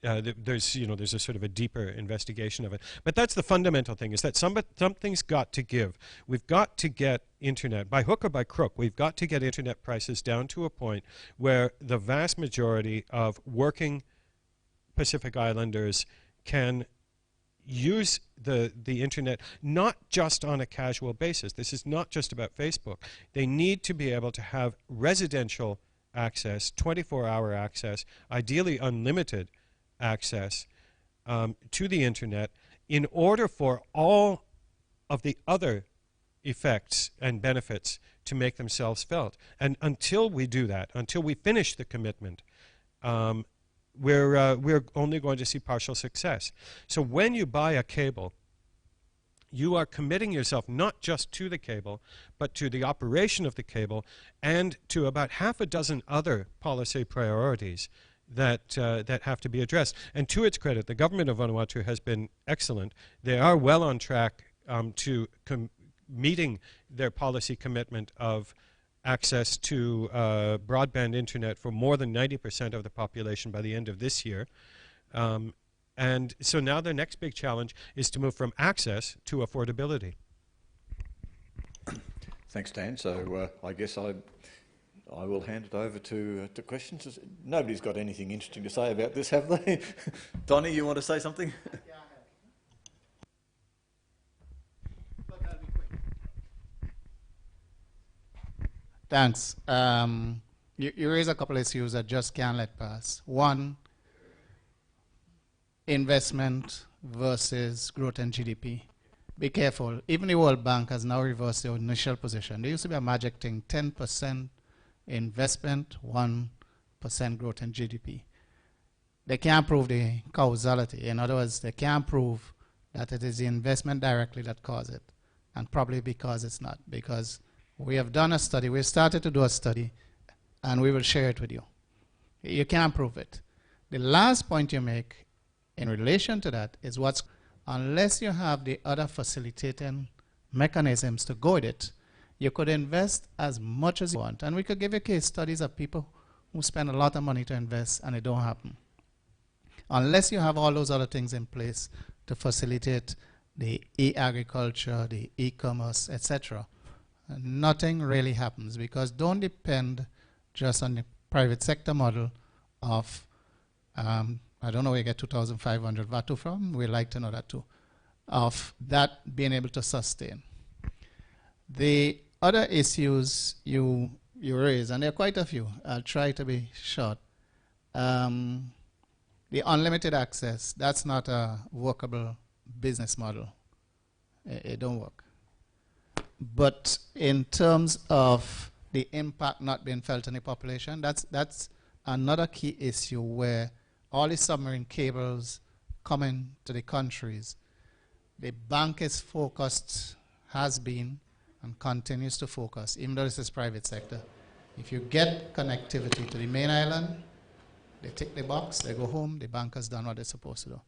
There's a sort of a deeper investigation of it. But that's the fundamental thing, is that something's got to give. We've got to get internet, by hook or by crook, we've got to get internet prices down to a point where the vast majority of working Pacific Islanders can use the internet not just on a casual basis. This is not just about Facebook. They need to be able to have residential access, 24-hour access, ideally unlimited access to the internet, in order for all of the other effects and benefits to make themselves felt. And until we do that, until we finish the commitment, we're only going to see partial success. So when you buy a cable, you are committing yourself not just to the cable, but to the operation of the cable and to about half a dozen other policy priorities that have to be addressed. And to its credit, the government of Vanuatu has been excellent. They are well on track to meeting their policy commitment of access to broadband internet for more than 90% of the population by the end of this year. And so now the next big challenge is to move from access to affordability. Thanks, Dan. So I guess I will hand it over to questions. Nobody's got anything interesting to say about this, have they? Donnie, you want to say something? Yeah, I have. But I'll be quick. Thanks. You raise a couple of issues that just can't let pass. One, investment versus growth in GDP. Be careful. Even the World Bank has now reversed their initial position. There used to be a magic thing, 10% investment, 1% growth in GDP. They can't prove the causality. In other words, they can't prove that it is the investment directly that caused it. And probably because it's not. Because we have done a study, we've started to do a study, and we will share it with you. You can't prove it. The last point you make in relation to that is unless you have the other facilitating mechanisms to go with it, you could invest as much as you want. And we could give you case studies of people who spend a lot of money to invest and it don't happen. Unless you have all those other things in place to facilitate the e-agriculture, the e-commerce, etc., nothing really happens, because don't depend just on the private sector model of, I don't know where you get 2,500 Vanuatu from, we'd like to know that too, of that being able to sustain. The other issues you raise, and there are quite a few, I'll try to be short. The unlimited access, that's not a workable business model. It don't work. But in terms of the impact not being felt in the population, that's another key issue where all the submarine cables coming to the countries, the bank is focused, has been, and continues to focus, even though this is private sector. If you get connectivity to the main island, they tick the box, they go home, the bank has done what they're supposed to do.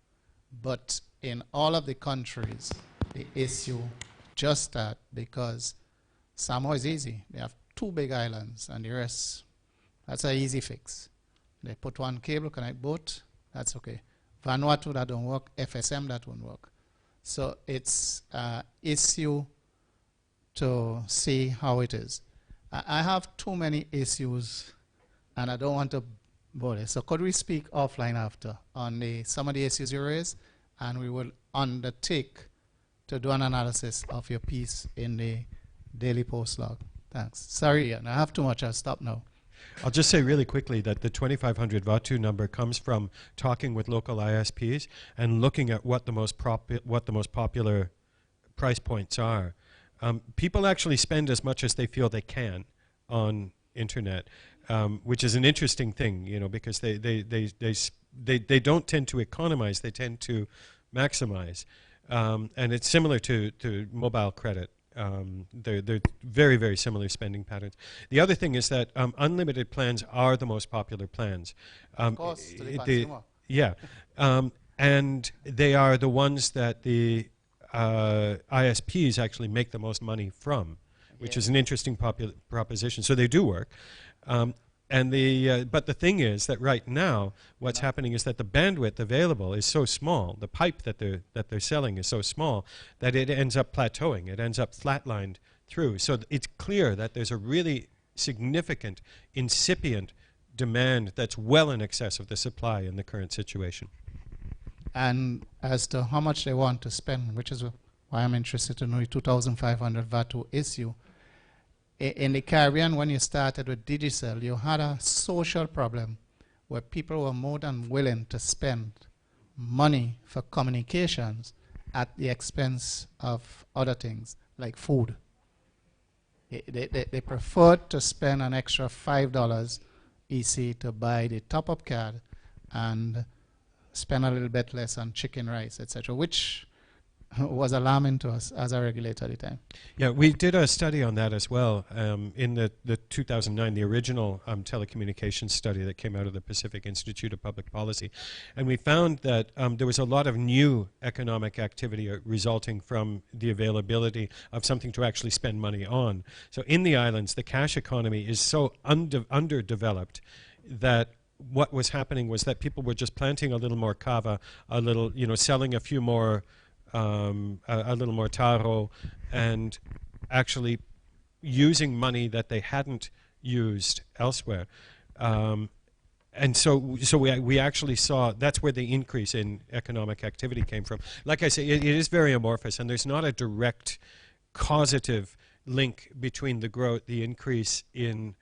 But in all of the countries, the issue just that, because Samoa is easy. They have 2 big islands, and the rest, that's an easy fix. They put one cable, connect both, that's okay. Vanuatu, that don't work. FSM, that won't work. So it's an issue to see how it is. I have too many issues, and I don't want to bore it. So could we speak offline after on some of the issues you raised, and we will undertake to do an analysis of your piece in the Daily Post log. Thanks. Sorry, Ian, I have too much. I'll stop now. I'll just say really quickly that the 2,500 Vanuatu number comes from talking with local ISPs and looking at what the most popular price points are. People actually spend as much as they feel they can on internet, which is an interesting thing, you know, because they don't tend to economize; they tend to maximize, and it's similar to mobile credit. They're very, very similar spending patterns. The other thing is that unlimited plans are the most popular plans. Of course, to the consumer. Yeah, and they are the ones that the ISPs actually make the most money from, which is an interesting proposition. So they do work. But the thing is that right now, what's happening is that the bandwidth available is so small, the pipe that they're selling is so small, that it ends up plateauing. It ends up flatlined through. So it's clear that there's a really significant, incipient demand that's well in excess of the supply in the current situation. And as to how much they want to spend, which is why I'm interested to know the 2,500 Vanuatu issue. In the Caribbean, when you started with Digicel, you had a social problem where people were more than willing to spend money for communications at the expense of other things, like food. They preferred to spend an extra $5 EC to buy the top-up card and spend a little bit less on chicken, rice, etc., which was alarming to us as a regulator at the time. Yeah, we did a study on that as well in the 2009, the original telecommunications study that came out of the Pacific Institute of Public Policy. And we found that there was a lot of new economic activity resulting from the availability of something to actually spend money on. So in the islands, the cash economy is so underdeveloped that what was happening was that people were just planting a little more kava, a little, you know, selling a few more a little more taro, and actually using money that they hadn't used elsewhere. And so we actually saw that's where the increase in economic activity came from. Like I say, it is very amorphous, and there's not a direct causative link between the increase in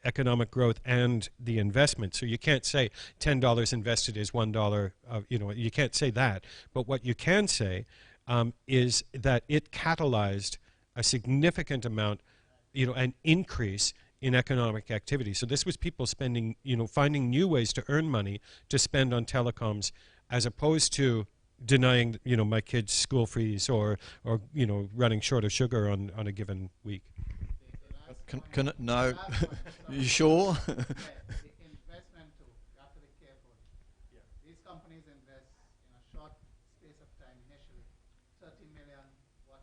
economic growth and the investment. So you can't say $10 invested is $1, you know, you can't say that. But what you can say is that it catalyzed a significant amount, you know, an increase in economic activity. So this was people spending, you know, finding new ways to earn money to spend on telecoms, as opposed to denying, you know, my kids' school fees or you know, running short of sugar on a given week. No, you sure? The investment too, you have to be careful. Yeah. These companies invest in a short space of time initially, 30 million Watt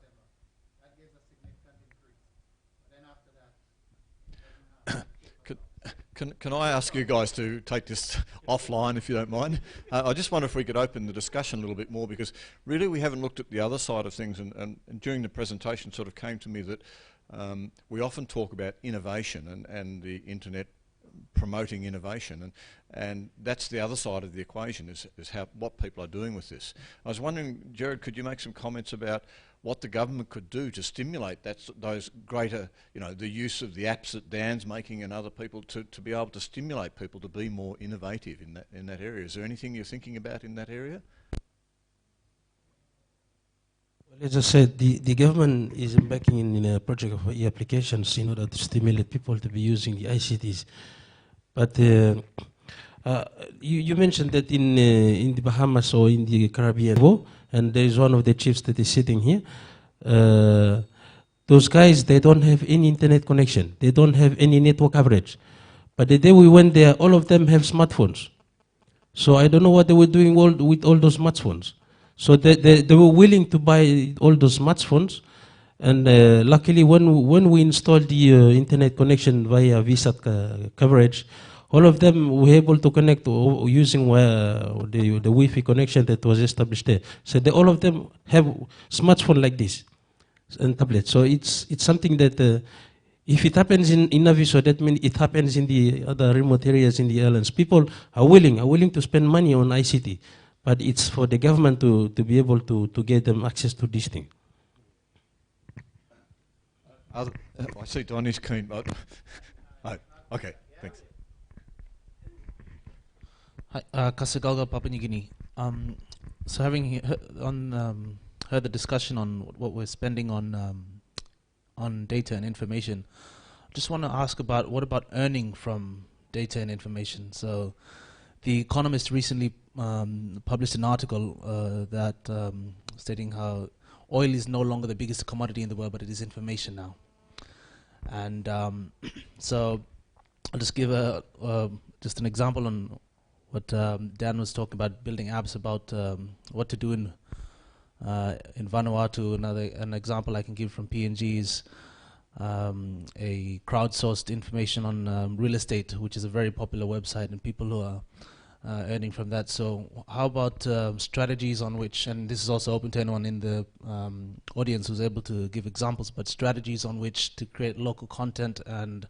Can I ask you guys to take this offline, if you don't mind? I just wonder if we could open the discussion a little bit more, because really we haven't looked at the other side of things, and during the presentation sort of came to me that we often talk about innovation and the internet promoting innovation, and that's the other side of the equation, is what people are doing with this. I was wondering, Jared, could you make some comments about what the government could do to stimulate those greater, the use of the apps that Dan's making and other people to be able to stimulate people to be more innovative in that area? Is there anything you're thinking about in that area? Well, as I said, the government is embarking in a project of e-applications in order to stimulate people to be using the ICTs. But you mentioned that in the Bahamas or in the Caribbean, and there is one of the chiefs that is sitting here. Those guys, they don't have any internet connection. They don't have any network coverage. But the day we went there, all of them have smartphones. So I don't know what they were doing with all those smartphones. So they were willing to buy all those smartphones. And luckily, when we installed the internet connection via VSAT coverage, all of them were able to connect using the Wi-Fi connection that was established there. So all of them have smartphone like this and tablets. So it's something that if it happens in Naviso, that means it happens in the other remote areas in the islands. People are willing to spend money on ICT, but it's for the government to be able to get them access to this thing. I see Donnie's keen. Okay, thanks. Hi, Kasagalga, Papua New Guinea. So having heard the discussion on what we're spending on data and information, I just want to ask about what about earning from data and information. So The Economist recently published an article that stating how oil is no longer the biggest commodity in the world, but it is information now. And so I'll just give just an example on what Dan was talking about, building apps about what to do in Vanuatu. An example I can give from PNG is a crowdsourced information on real estate, which is a very popular website, and people who are earning from that. So how about strategies on which, and this is also open to anyone in the audience who's able to give examples, but strategies on which to create local content and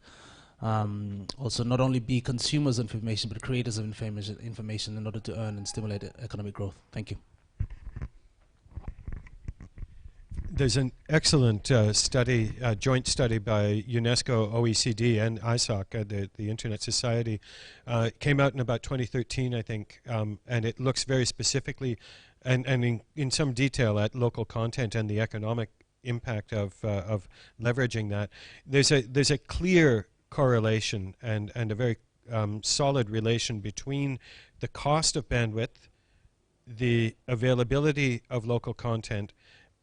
also not only be consumers of information, but creators of information in order to earn and stimulate economic growth. Thank you. There's an excellent study, joint study by UNESCO, OECD, and ISOC, the Internet Society. It came out in about 2013, I think, and it looks very specifically and in some detail at local content and the economic impact of leveraging that. There's a clear correlation and a very solid relation between the cost of bandwidth, the availability of local content,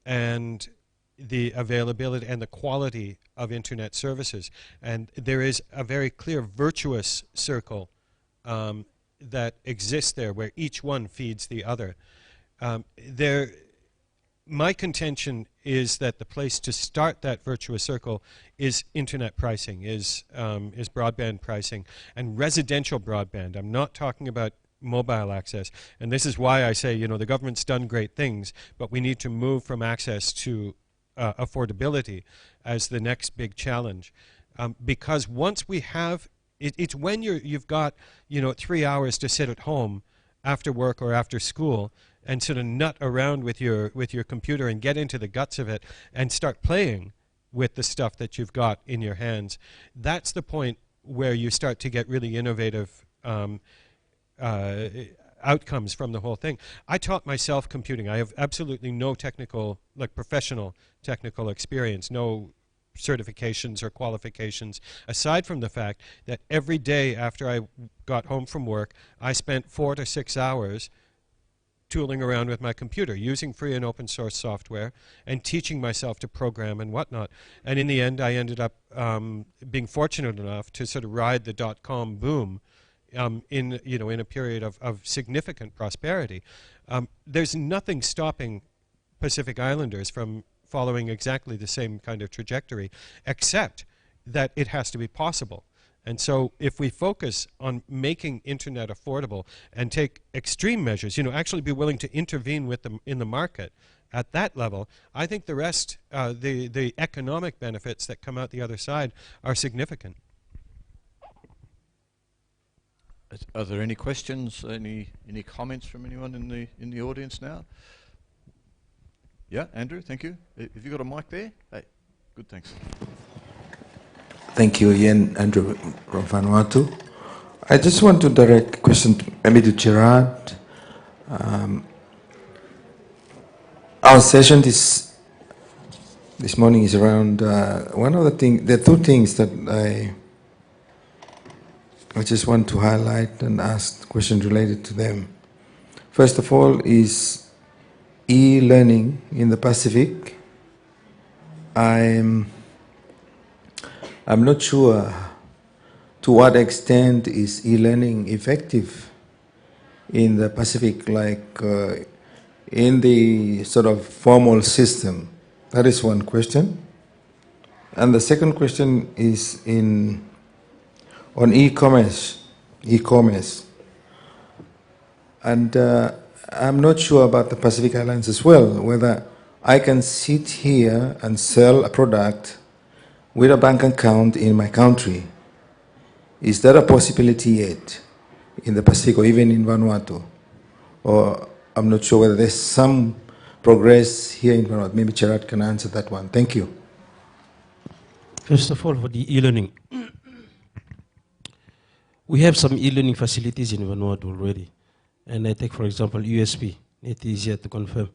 and the availability and the quality of internet services. And there is a very clear virtuous circle that exists there, where each one feeds the other. My contention is that the place to start that virtuous circle is internet pricing, is broadband pricing, and residential broadband. I'm not talking about mobile access, and this is why I say, you know, the government's done great things, but we need to move from access to affordability as the next big challenge, because once we have it's when you've got, you know, 3 hours to sit at home after work or after school and sort of nut around with your computer and get into the guts of it and start playing with the stuff that you've got in your hands. That's the point where you start to get really innovative outcomes from the whole thing. I taught myself computing. I have absolutely no technical, like professional technical experience, no certifications or qualifications, aside from the fact that every day after I got home from work, I spent 4 to 6 hours tooling around with my computer, using free and open source software and teaching myself to program and whatnot. And in the end, I ended up being fortunate enough to sort of ride the dot-com boom in a period of significant prosperity. There's nothing stopping Pacific Islanders from following exactly the same kind of trajectory, except that it has to be possible. And so if we focus on making internet affordable and take extreme measures, actually be willing to intervene with them in the market at that level, I think the rest, the economic benefits that come out the other side are significant. Are there any questions, any comments from anyone in the audience now? Yeah, Andrew, thank you. Have you got a mic there? Hey, good, thanks. Thank you, Ian. Andrew from Vanuatu. I just want to direct a question maybe to Gerard. Our session this morning is around one of the things. There are two things that I just want to highlight and ask questions related to them. First of all is e-learning in the Pacific. I'm not sure to what extent is e-learning effective in the Pacific, like in the sort of formal system. That is one question. And the second question is on e-commerce. And I'm not sure about the Pacific Islands as well, whether I can sit here and sell a product with a bank account in my country. Is that a possibility yet in the Pacific or even in Vanuatu? Or I'm not sure whether there's some progress here in Vanuatu. Maybe Gerard can answer that one. Thank you. First of all, for the e-learning, we have some e-learning facilities in Vanuatu already. And I take, for example, USP. It is yet to confirm.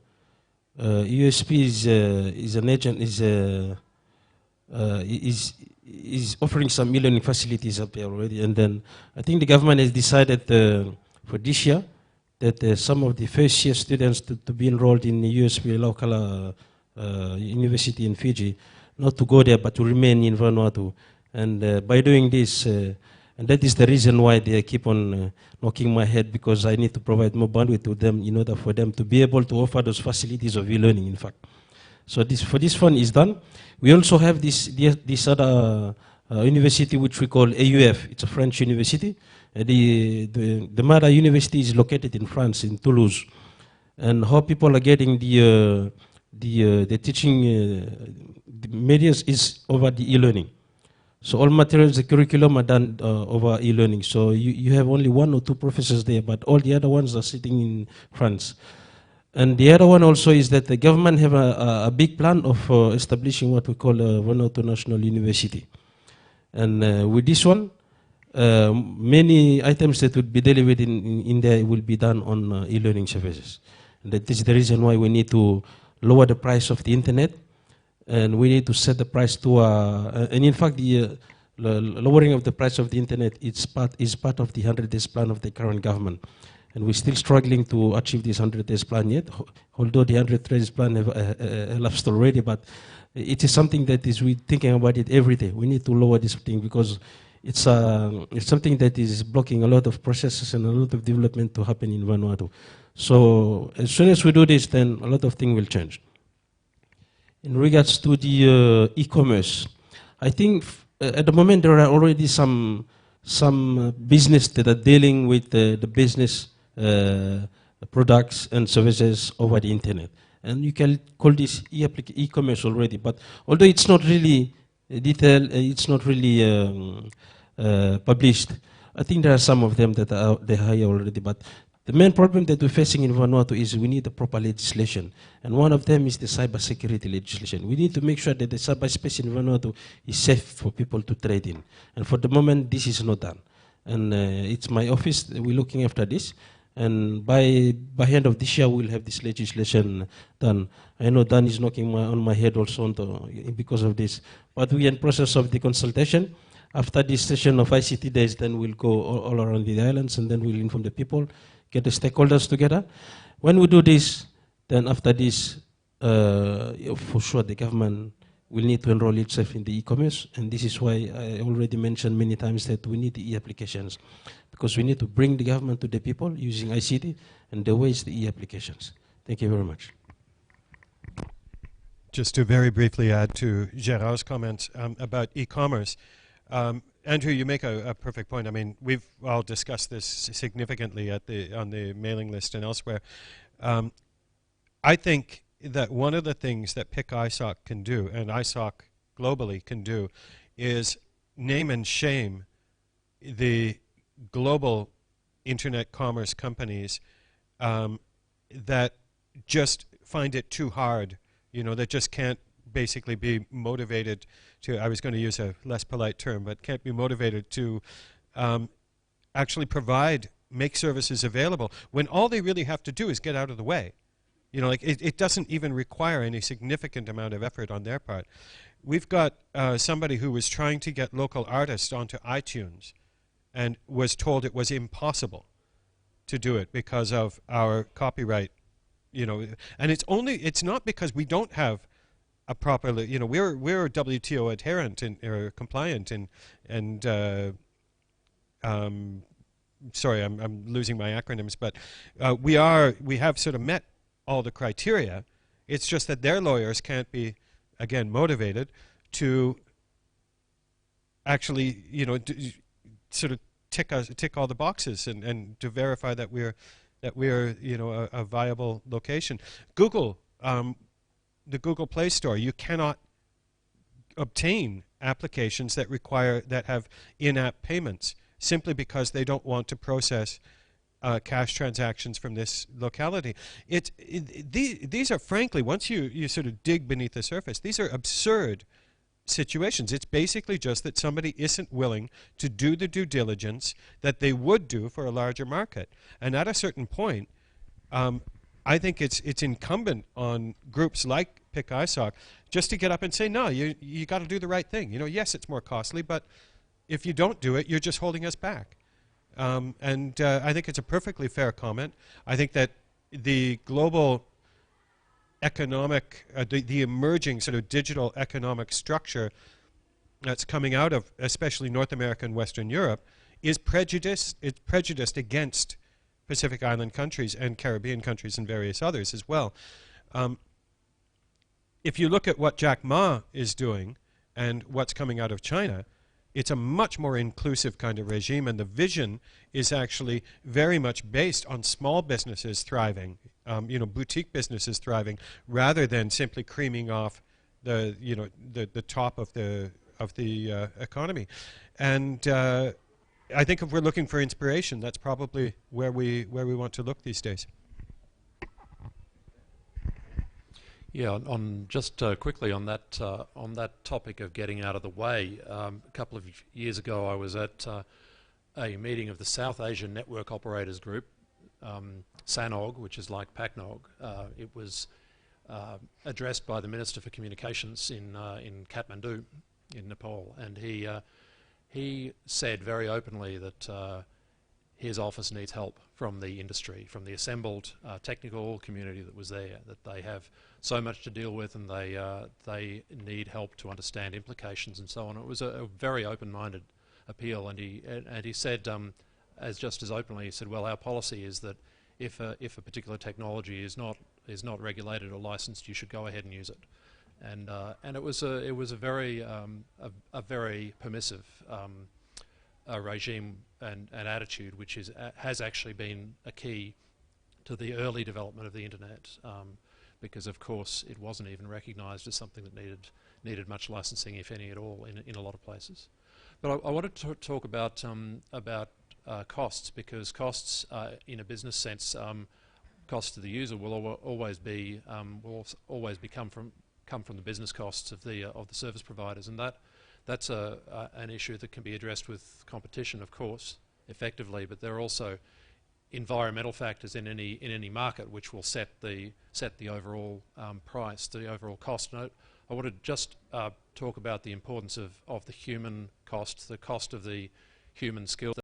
USP is an agent, is offering some e-learning facilities up there already. And then I think the government has decided for this year that some of the first year students to be enrolled in the USP local university in Fiji, not to go there but to remain in Vanuatu. And by doing this, and that is the reason why they keep on knocking my head, because I need to provide more bandwidth to them in order for them to be able to offer those facilities of e-learning, in fact. So this fund is done. We also have this other university which we call AUF. It's a French university. The mother university is located in France, in Toulouse. And how people are getting the teaching, the medias is over the e-learning. So all materials, the curriculum are done over e-learning. So you have only one or two professors there, but all the other ones are sitting in France. And the other one also is that the government have a big plan of establishing what we call a Vanuatu National University. And with this one, many items that would be delivered in there will be done on e-learning services. And that is the reason why we need to lower the price of the internet. And we need to set the price to, and in fact, the lowering of the price of the internet is part of the 100 days plan of the current government. And we're still struggling to achieve this 100 days plan yet, although the 100 days plan have elapsed already, but it is something that we're thinking about it every day. We need to lower this thing because it's something that is blocking a lot of processes and a lot of development to happen in Vanuatu. So as soon as we do this, then a lot of things will change. In regards to the e-commerce, I think at the moment there are already some business that are dealing with the business products and services over the internet. And you can call this e-commerce already, but although it's not really detailed, it's not really published, I think there are some of them that are here already. But the main problem that we're facing in Vanuatu is we need a proper legislation. And one of them is the cybersecurity legislation. We need to make sure that the cyberspace in Vanuatu is safe for people to trade in. And for the moment, this is not done. And it's my office, we're looking after this. And by end of this year, we'll have this legislation done. I know Dan is knocking on my head also because of this. But we're in process of the consultation. After this session of ICT days, then we'll go all around the islands, and then we'll inform the people, get the stakeholders together. When we do this, then after this, for sure the government will need to enroll itself in the e-commerce, and this is why I already mentioned many times that we need the e-applications, because we need to bring the government to the people using ICT, and the way is the e-applications. Thank you very much. Just to very briefly add to Gerard's comments about e-commerce, Andrew, you make a perfect point. I mean, we've all discussed this significantly on the mailing list and elsewhere. I think that one of the things that PIC ISOC can do, and ISOC globally can do, is name and shame the global internet commerce companies that just find it too hard, that just can't basically be motivated to, I was going to use a less polite term, but can't be motivated to actually make services available when all they really have to do is get out of the way. It doesn't even require any significant amount of effort on their part. We've got somebody who was trying to get local artists onto iTunes and was told it was impossible to do it because of our copyright, and it's not because we don't have a properly, we're WTO adherent or compliant and sorry, I'm losing my acronyms, but we have sort of met all the criteria. It's just that their lawyers can't be, again, motivated to actually, sort of tick all the boxes and to verify that we're a viable location. Google, the Google Play Store, you cannot obtain applications that have in-app payments simply because they don't want to process cash transactions from this locality. These are, frankly, once you sort of dig beneath the surface, these are absurd situations. It's basically just that somebody isn't willing to do the due diligence that they would do for a larger market. And at a certain point, I think it's incumbent on groups like PIC ISOC just to get up and say, no, you got to do the right thing. Yes, it's more costly, but if you don't do it, you're just holding us back. And I think it's a perfectly fair comment. I think that the global economic, the emerging sort of digital economic structure that's coming out of especially North America and Western Europe is prejudiced. It's prejudiced against Pacific Island countries and Caribbean countries and various others as well. If you look at what Jack Ma is doing and what's coming out of China, it's a much more inclusive kind of regime, and the vision is actually very much based on small businesses thriving, boutique businesses thriving, rather than simply creaming off the top of the economy. And I think if we're looking for inspiration, that's probably where we want to look these days. Yeah, on just quickly on that topic of getting out of the way. A couple of years ago, I was at a meeting of the South Asian Network Operators Group, SANOG, which is like PACNOG. It was addressed by the Minister for Communications in Kathmandu, in Nepal, and he said very openly that his office needs help from the industry, from the assembled technical community that was there, that they have so much to deal with and they need help to understand implications and so on. It was a very open-minded appeal, and he said, just as openly, he said, well, our policy is that if a particular technology is not regulated or licensed, you should go ahead and use it. And it was a very permissive regime and attitude, which has actually been a key to the early development of the internet, because of course it wasn't even recognised as something that needed much licensing, if any at all, in a lot of places. But I wanted to talk about costs, because costs in a business sense, costs to the user will always come from the business costs of the service providers, and that's an issue that can be addressed with competition, of course, effectively. But there are also environmental factors in any market which will set the overall price, the overall cost. And I want to just talk about the importance of the human cost, the cost of the human skills